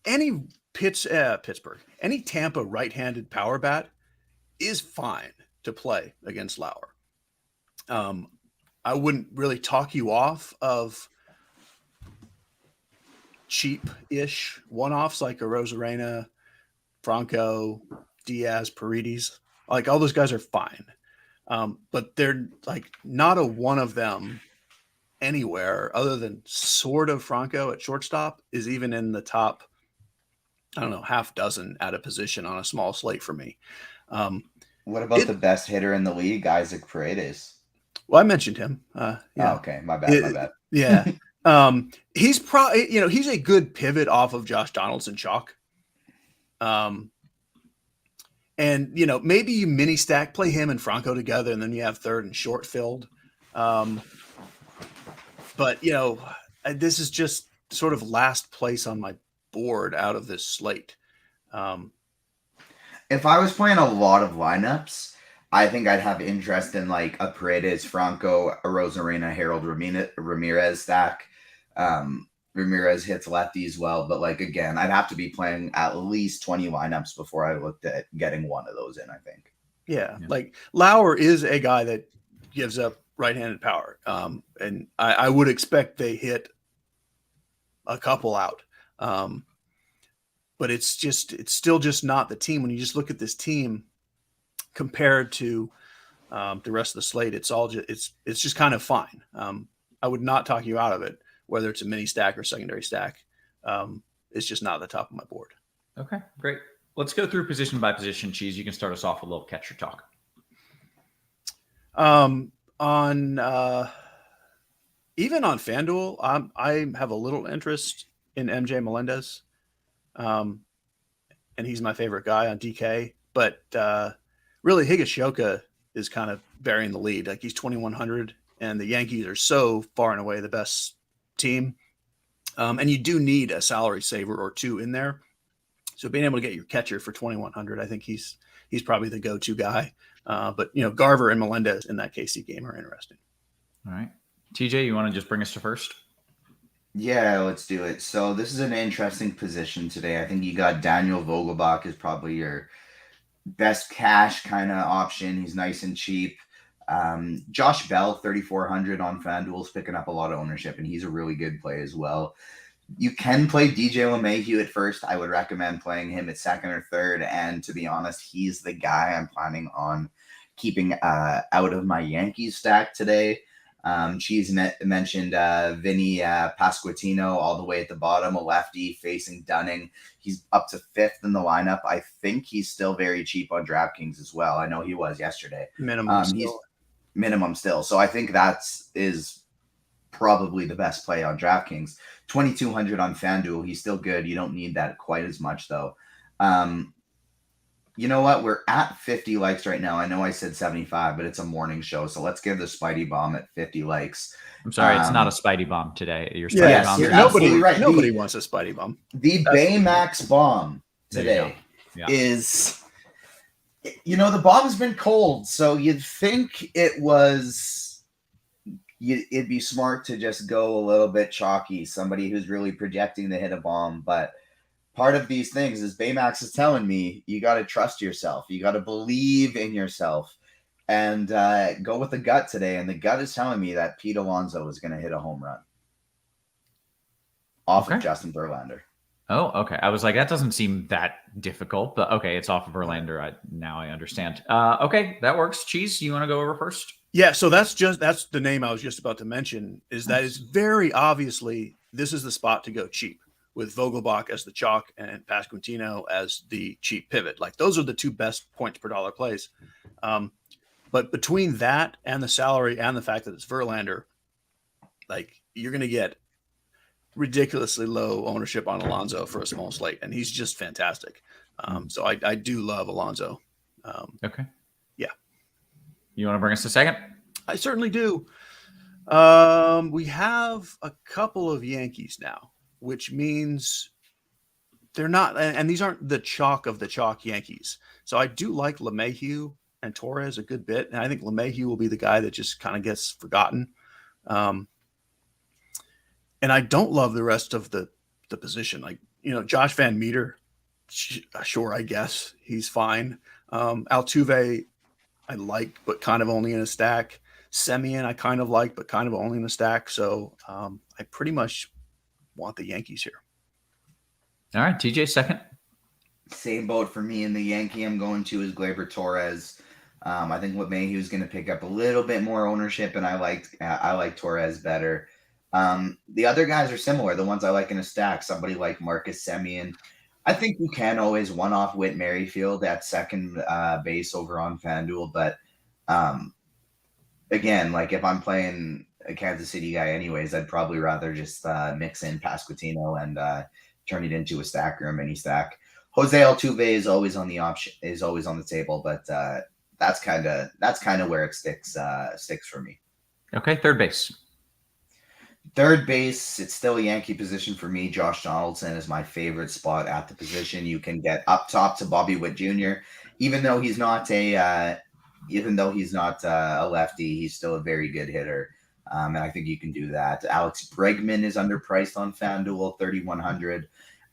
Any Pittsburgh, any Tampa right-handed power bat is fine to play against Lauer. I wouldn't really talk you off of cheap-ish one-offs like a Rosarena, Franco, Diaz, Paredes. Like all those guys are fine. But they're like not a one of them anywhere other than sort of Franco at shortstop is even in the top, I don't know, half dozen at a position on a small slate for me. What about the best hitter in the league, Isaac Paredes? Well, I mentioned him. Oh, okay, my bad. Yeah. He's probably, he's a good pivot off of Josh Donaldson chalk. And maybe you mini stack, play him and Franco together, and then you have third and short filled. But this is just sort of last place on my board out of this slate. If I was playing a lot of lineups, I think I'd have interest in like a Paredes, Franco, a Rosarena, Harold Ramirez stack. Ramirez hits lefties well, but like again, I'd have to be playing at least 20 lineups before I looked at getting one of those in, I think. Yeah. Like Lauer is a guy that gives up right-handed power. And I would expect they hit a couple out. But it's still just not the team. When you just look at this team compared to the rest of the slate, it's just kind of fine. I would not talk you out of it, whether it's a mini stack or secondary stack. It's just not at the top of my board. Okay, great. Let's go through position by position. Cheese, you can start us off with a little catcher talk. Even on FanDuel, I have a little interest in MJ Melendez. And he's my favorite guy on DK, but really Higashioka is kind of burying the lead. Like he's 2,100 and the Yankees are so far and away the best team. And you do need a salary saver or two in there. So being able to get your catcher for 2,100, I think he's probably the go-to guy. But Garver and Melendez in that KC game are interesting. All right. TJ, you want to just bring us to first? Yeah, let's do it. So this is an interesting position today. I think you got Daniel Vogelbach is probably your best cash kind of option. He's nice and cheap. Josh Bell, 3,400 on FanDuel, is picking up a lot of ownership, and he's a really good play as well. You can play DJ LeMahieu at first. I would recommend playing him at second or third. And to be honest, he's the guy I'm planning on keeping out of my Yankees stack today. Cheese mentioned Vinny Pasquantino all the way at the bottom, a lefty facing Dunning. He's up to fifth in the lineup. I think he's still very cheap on DraftKings as well. I know he was yesterday. Minimum still. So I think is probably the best play on DraftKings. 2,200 on FanDuel. He's still good. You don't need that quite as much though. You know what? We're at 50 likes right now. I know I said 75, but it's a morning show. So let's give the Spidey Bomb at 50 likes. I'm sorry, it's not a Spidey Bomb today. Your Spidey Bomb. You're absolutely right. Nobody wants a Spidey Bomb. The Baymax Bomb today is, the bomb's been cold. So you'd think it'd be smart to just go a little bit chalky. Somebody who's really projecting to hit a bomb, but part of these things is Baymax is telling me you got to trust yourself. You got to believe in yourself and go with the gut today. And the gut is telling me that Pete Alonso is going to hit a home run off of Justin Verlander. Oh, okay. I was like, that doesn't seem that difficult, but okay, it's off of Verlander. Now I understand. Okay, that works. Cheese, you want to go over first? Yeah, so that's the name I was just about to mention. That is very obviously this is the spot to go cheap, with Vogelbach as the chalk and Pasquantino as the cheap pivot. Like those are the two best points per dollar plays. But between that and the salary and the fact that it's Verlander, like you're going to get ridiculously low ownership on Alonso for a small slate. And he's just fantastic. So I do love Alonso. Okay. Yeah. You want to bring us to second? I certainly do. We have a couple of Yankees now, which means they're not, and these aren't the chalk of the chalk Yankees. So I do like LeMahieu and Torres a good bit. And I think LeMahieu will be the guy that just kind of gets forgotten. And I don't love the rest of the position. Like, Josh Van Meter, sure, I guess he's fine. Altuve, I like, but kind of only in a stack. Semien, I kind of like, but kind of only in a stack. So I pretty much want the Yankees here. All right, TJ, second. Same boat for me, and the Yankee I'm going to is Gleyber Torres. I think LeMahieu is going to pick up a little bit more ownership, and I like Torres better. The other guys are similar. The ones I like in a stack, somebody like Marcus Semien. I think you can always one-off Whit Merrifield at second base over on FanDuel, but again, like if I'm playing a Kansas City guy anyways, I'd probably rather just mix in Pasquantino and turn it into a stack or a mini stack. Jose Altuve is always on the table, but that's kind of where it sticks for me. Okay, third base. Third base, it's still a Yankee position for me. Josh Donaldson is my favorite spot at the position. You can get up top to Bobby Witt Jr. Even though he's not a lefty, he's still a very good hitter, and I think you can do that. Alex Bregman is underpriced on FanDuel, 3,100,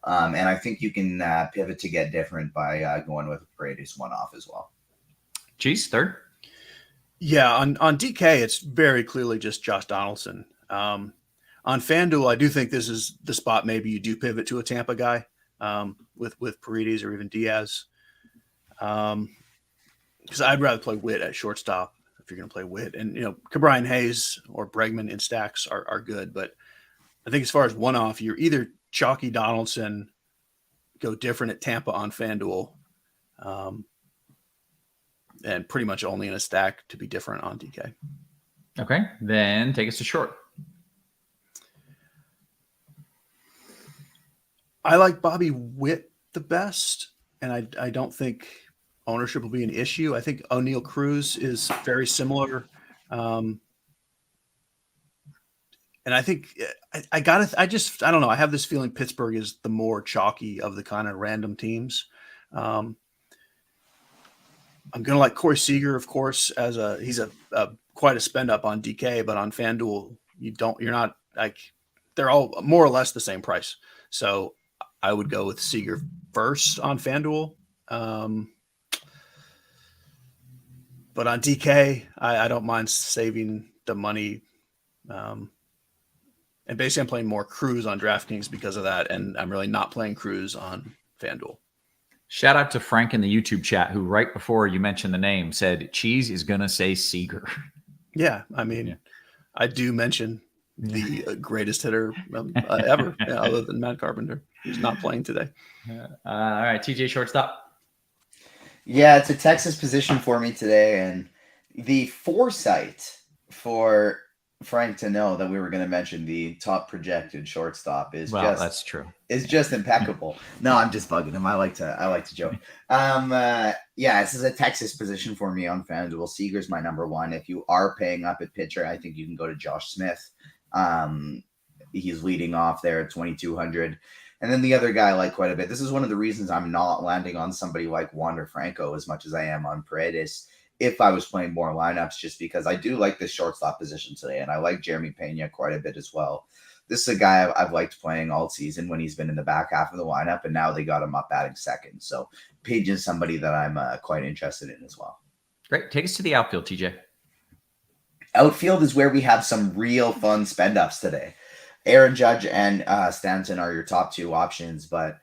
and I think you can pivot to get different by going with a Paredes one-off as well. Cheese, third. Yeah, on DK, it's very clearly just Josh Donaldson. On FanDuel, I do think this is the spot maybe you do pivot to a Tampa guy with Paredes or even Diaz. Because I'd rather play Witt at shortstop if you're going to play Witt. And, Cabrian Hayes or Bregman in stacks are good. But I think as far as one-off, you're either chalky Donaldson, go different at Tampa on FanDuel, and pretty much only in a stack to be different on DK. Okay, then take us to short. I like Bobby Witt the best, and I don't think ownership will be an issue. I think O'Neal Cruz is very similar. And I think I don't know. I have this feeling Pittsburgh is the more chalky of the kind of random teams. I'm going to like Corey Seager, of course, he's quite a spend up on DK, but on FanDuel, you're not like, they're all more or less the same price. So I would go with Seager first on FanDuel. But on DK, I don't mind saving the money. And basically I'm playing more Cruz on DraftKings because of that. And I'm really not playing Cruz on FanDuel. Shout out to Frank in the YouTube chat, who right before you mentioned the name said Cheese is going to say Seager. Yeah. I mean, I do mention the greatest hitter ever, other than Matt Carpenter, who's not playing today. All right, TJ, shortstop. Yeah, it's a Texas position for me today, and the foresight for Frank to know that we were going to mention the top projected shortstop that's true. Is just impeccable. No, I'm just bugging him. I like to joke. This is a Texas position for me on FanDuel. Seager's my number one. If you are paying up at pitcher, I think you can go to Josh Smith. He's leading off there at 2,200. And then the other guy I like quite a bit. This is one of the reasons I'm not landing on somebody like Wander Franco as much as I am on Paredes if I was playing more lineups, just because I do like this shortstop position today, and I like Jeremy Pena quite a bit as well. This is a guy I've liked playing all season when he's been in the back half of the lineup, and now they got him up batting second. So Page is somebody that I'm quite interested in as well. Great. Take us to the outfield, TJ. Outfield is where we have some real fun spend-ups today. Aaron Judge and Stanton are your top two options, but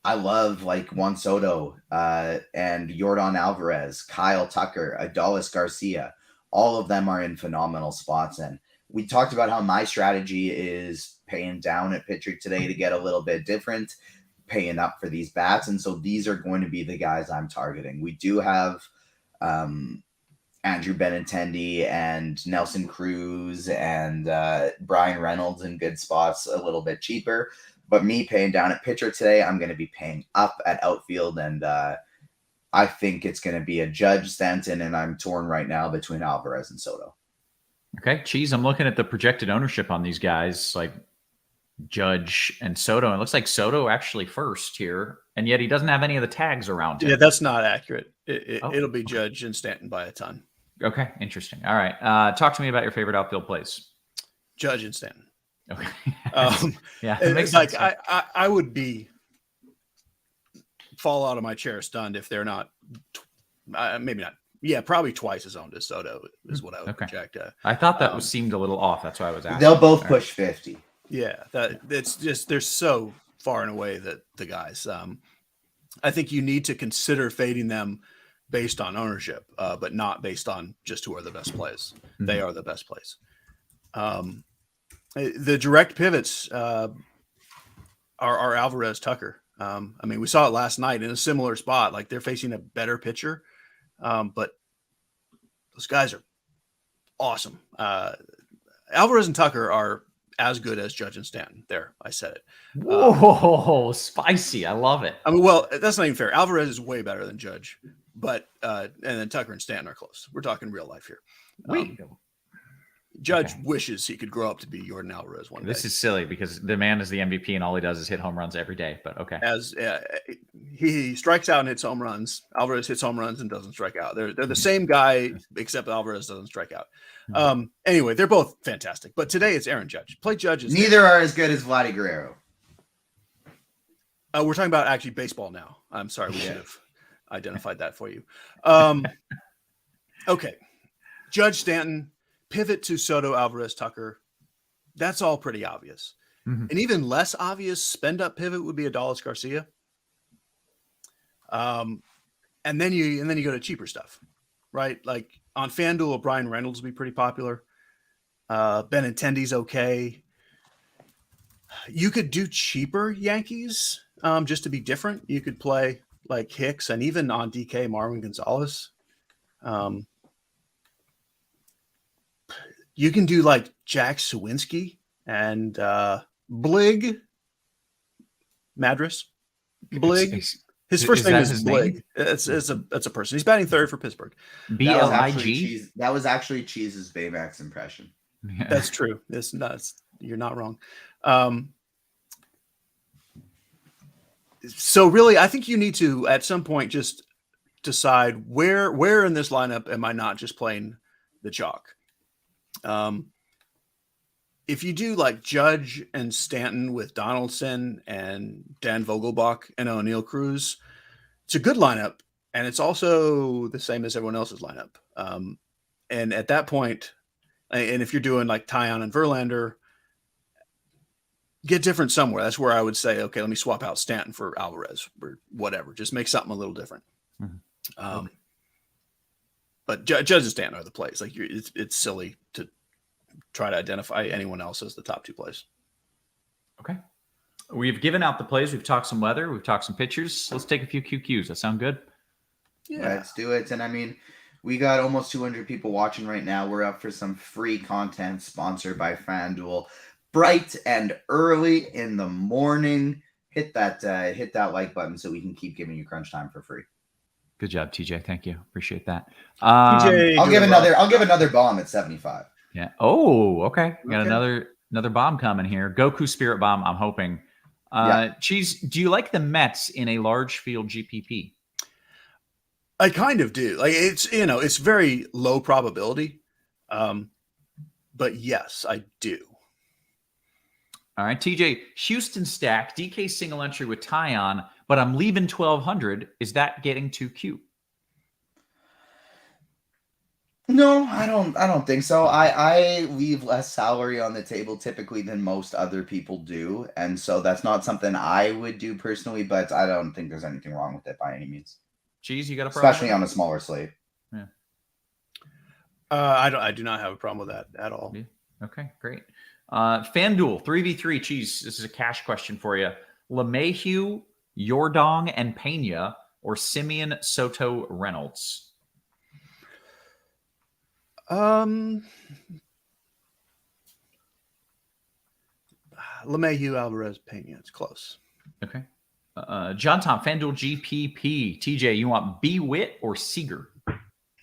I love like Juan Soto and Yordan Alvarez, Kyle Tucker, Adolis Garcia. All of them are in phenomenal spots. And we talked about how my strategy is paying down at pitcher today to get a little bit different, paying up for these bats. And so these are going to be the guys I'm targeting. We do have Andrew Benintendi and Nelson Cruz and Brian Reynolds in good spots, a little bit cheaper. But me paying down at pitcher today, I'm going to be paying up at outfield. And I think it's going to be a Judge, Stanton, and I'm torn right now between Alvarez and Soto. Okay, Cheese, I'm looking at the projected ownership on these guys, like Judge and Soto. It looks like Soto actually first here, and yet he doesn't have any of the tags around him. Yeah, that's not accurate. It'll be Judge and Stanton by a ton. Okay, interesting. All right. Talk to me about your favorite outfield plays. Judge and Stanton. Okay. Yeah, it's like I would fall out of my chair stunned if they're not, maybe not. Yeah, probably twice as owned as Soto is what I would project. I thought that seemed a little off. That's why I was asking. They'll both push 50. Yeah, it's just they're so far and away that the guys. I think you need to consider fading them based on ownership, but not based on just who are the best plays. Mm-hmm. They are the best plays. The direct pivots, are Alvarez Tucker. I mean, we saw it last night in a similar spot. Like they're facing a better pitcher, but those guys are awesome. Alvarez and Tucker are as good as Judge and Stanton. There, I said it. Whoa, spicy! I love it. I mean, well, that's not even fair. Alvarez is way better than Judge, but and then Tucker and Stanton are close. We're talking real life here. Judge wishes he could grow up to be Jordan Alvarez one day. This is silly because the man is the MVP and all he does is hit home runs every day. But okay, as he strikes out and hits home runs, Alvarez hits home runs and doesn't strike out. They're the same guy except Alvarez doesn't strike out. Anyway, they're both fantastic. But today it's Aaron Judge. Play Judge. Neither are as good as Vladdy Guerrero. We're talking about actually baseball now. I'm sorry, we should have identified that for you. Okay, Judge, Stanton. Pivot to Soto, Alvarez, Tucker. That's all pretty obvious. Mm-hmm. An even less obvious spend up pivot would be Adolis Garcia. And then you go to cheaper stuff, right? Like on FanDuel, Brian Reynolds would be pretty popular. Benintendi's okay. You could do cheaper Yankees just to be different. You could play like Hicks and even on DK Marwin Gonzalez. You can do like Jack Sawinski and Blig Madras. Blig. His first name is Blig. It's a person. He's batting third for Pittsburgh. BLIG. That was actually Cheese's Baymax impression. Yeah. That's true. It's nuts. You're not wrong. So really, I think you need to at some point just decide where in this lineup am I not just playing the chalk. If you do like Judge and Stanton with Donaldson and Dan Vogelbach and O'Neill Cruz, it's a good lineup, and it's also the same as everyone else's lineup. And at that point, and if you're doing like Tyon and Verlander, get different somewhere. That's where I would say, okay, let me swap out Stanton for Alvarez or whatever. Just make something a little different. Mm-hmm. But Judge and Stanton are the plays. Like it's silly to try to identify anyone else as the top two plays. Okay. We've given out the plays. We've talked some weather. We've talked some pitchers. Let's take a few QQs. That sound good? Yeah, let's do it. And I mean, we got almost 200 people watching right now. We're up for some free content sponsored by FanDuel. Bright and early in the morning. Hit that like button so we can keep giving you crunch time for free. Good job, TJ. Thank you. Appreciate that. TJ, I'll give another bomb at 75. Yeah. Oh, okay. We got another bomb coming here. Goku Spirit Bomb, I'm hoping. Cheese, do you like the Mets in a large field GPP? I kind of do. Like it's very low probability. But yes, I do. All right, TJ, Houston stack, DK single entry with Tyon, but I'm leaving 1,200. Is that getting too cute? No, I don't think so. I leave less salary on the table typically than most other people do. And so that's not something I would do personally, but I don't think there's anything wrong with it by any means. Cheese, you got a problem? Especially on a smaller slate. Yeah. I do not have a problem with that at all. Yeah. Okay, great. FanDuel 3v3 Cheese. This is a cash question for you. LeMahieu, Yordong, and Pena, or Simeon, Soto, Reynolds? LeMahieu, Alvarez, Pena. It's close. Okay. John Tom, FanDuel GPP. TJ, you want B. Witt or Seager?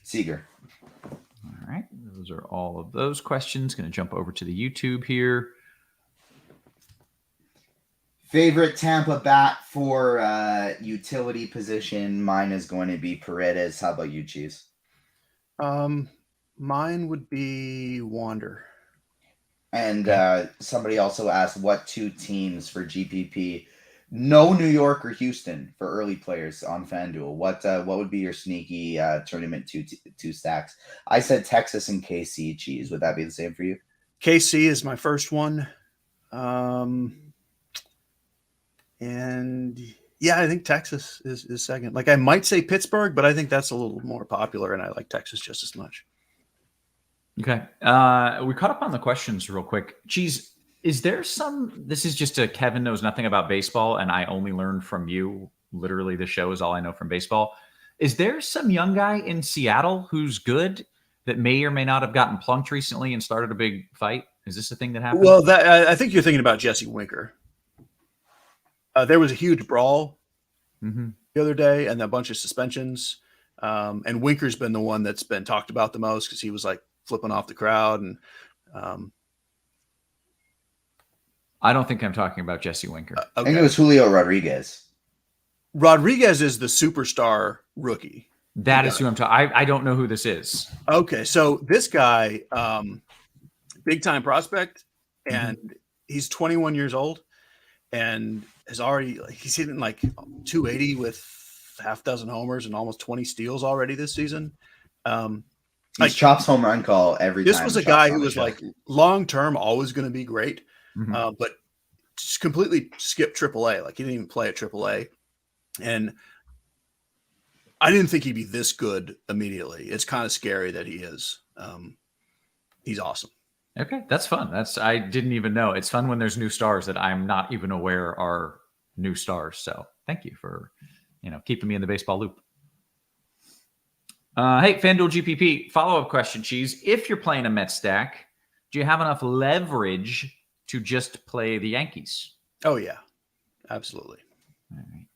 Seager. All right. Those are all of those questions. Going to jump over to the YouTube here. Favorite Tampa bat for utility position. Mine is going to be Paredes. How about you, Cheese? Mine would be Wander. And somebody also asked what two teams for GPP. No New York or Houston for early players on FanDuel. What would be your sneaky tournament two stacks? I said Texas and KC. Cheese. Would that be the same for you? KC is my first one. And yeah, I think Texas is second. Like I might say Pittsburgh, but I think that's a little more popular, and I like Texas just as much. Okay. We caught up on the questions real quick. Cheese, Is there this is just a Kevin knows nothing about baseball, and I only learned from you. Literally, the show is all I know from baseball. Is there some young guy in Seattle who's good that may or may not have gotten plunked recently and started a big fight? Is this a thing that happened? Well, I think you're thinking about Jesse Winker. There was a huge brawl the other day and a bunch of suspensions. And Winker's been the one that's been talked about the most because he was like flipping off the crowd. And I don't think I'm talking about Jesse Winker. I think it was Julio Rodriguez. Rodriguez is the superstar rookie. That is who I'm talking. I don't know who this is. Okay, so this guy, big time prospect, and he's 21 years old, and has already he's hitting like 280 with half dozen homers and almost 20 steals already this season. He chops home run call every time. This was a guy who was like long term always going to be great, but just completely skipped AAA. Like he didn't even play at AAA, and I didn't think he'd be this good immediately. It's kind of scary that he is. He's awesome. Okay, that's fun. I didn't even know. It's fun when there's new stars that I'm not even aware are new stars. So thank you for keeping me in the baseball loop. Hey, FanDuel GPP, follow-up question, Cheese. If you're playing a Mets stack, do you have enough leverage to just play the Yankees? Oh, yeah. Absolutely. All right.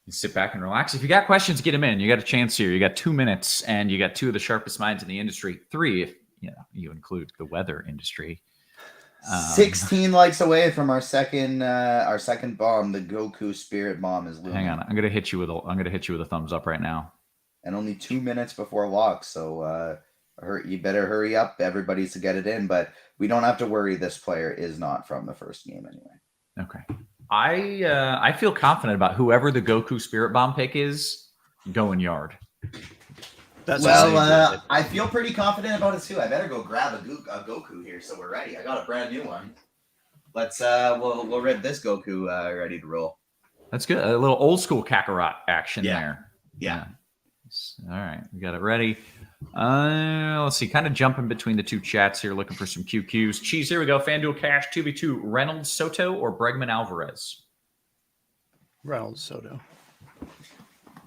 You sit back and relax. If you got questions, get them in. You got a chance here. You got 2 minutes, and you got two of the sharpest minds in the industry. 3, if you include the weather industry. 16 likes away from our second bomb. The Goku Spirit Bomb is looming. Hang on, I'm gonna hit you with a thumbs up right now. And only 2 minutes before lock, so you better hurry up, everybody, to get it in. But we don't have to worry. This player is not from the first game anyway. Okay, I feel confident about whoever the Goku Spirit Bomb pick is going yard. I feel pretty confident about it too. I better go grab a Goku here, so we're ready. I got a brand new one. Let's we'll rip this Goku ready to roll. That's good. A little old school Kakarot action there. Yeah. All right, we got it ready. Let's see. Kind of jumping between the two chats here, looking for some QQs. Cheese. Here we go. FanDuel Cash 2v2. Reynolds Soto or Bregman Alvarez? Reynolds Soto.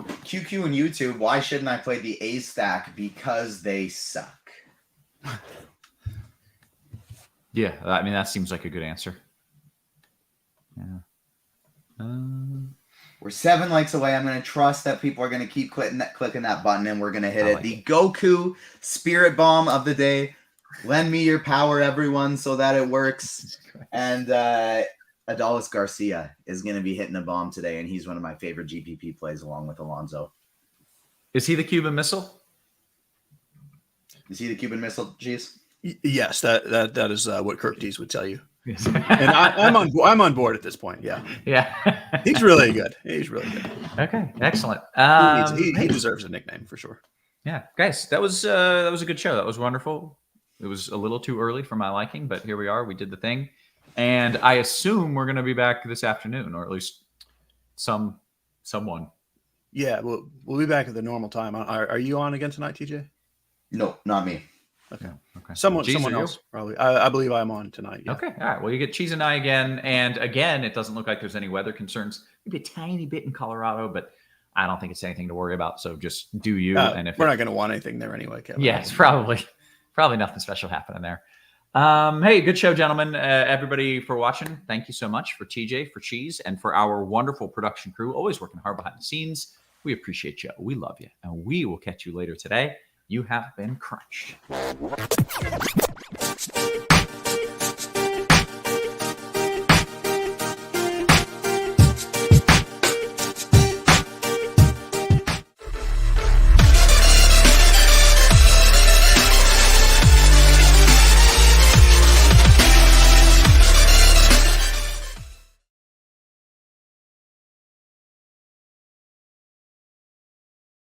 QQ and YouTube, why shouldn't I play the A stack? Because they suck. Yeah, I mean, that seems like a good answer. Yeah. We're 7 likes away. I'm going to trust that people are going to keep clicking that button, and we're going to hit it. The Goku Spirit Bomb of the day. Lend me your power, everyone, so that it works. And Adolis Garcia is going to be hitting a bomb today, and he's one of my favorite GPP plays along with Alonso. Is he the Cuban Missile? Is he the Cuban Missile, Cheese? Yes, that is what Kirk Dees would tell you. Yes. And I'm on board at this point. Yeah. He's really good. He's really good. Okay, excellent. He deserves a nickname for sure. Yeah, guys, that was a good show. That was wonderful. It was a little too early for my liking, but here we are. We did the thing. And I assume we're going to be back this afternoon, or at least someone. Yeah, we'll be back at the normal time. Are you on again tonight, TJ? No, not me. Okay. Someone else probably. I believe I'm on tonight. Yeah. Okay. All right. Well, you get Cheese and I again, and again, it doesn't look like there's any weather concerns. Maybe a tiny bit in Colorado, but I don't think it's anything to worry about. So just do you. And if we're not going to want anything there anyway, Kevin. Yeah, it's probably nothing special happening there. Hey, good show, gentlemen. Everybody for watching. Thank you so much for TJ, for Cheese, and for our wonderful production crew, always working hard behind the scenes. We appreciate you. We love you. And we will catch you later today. You have been crunched.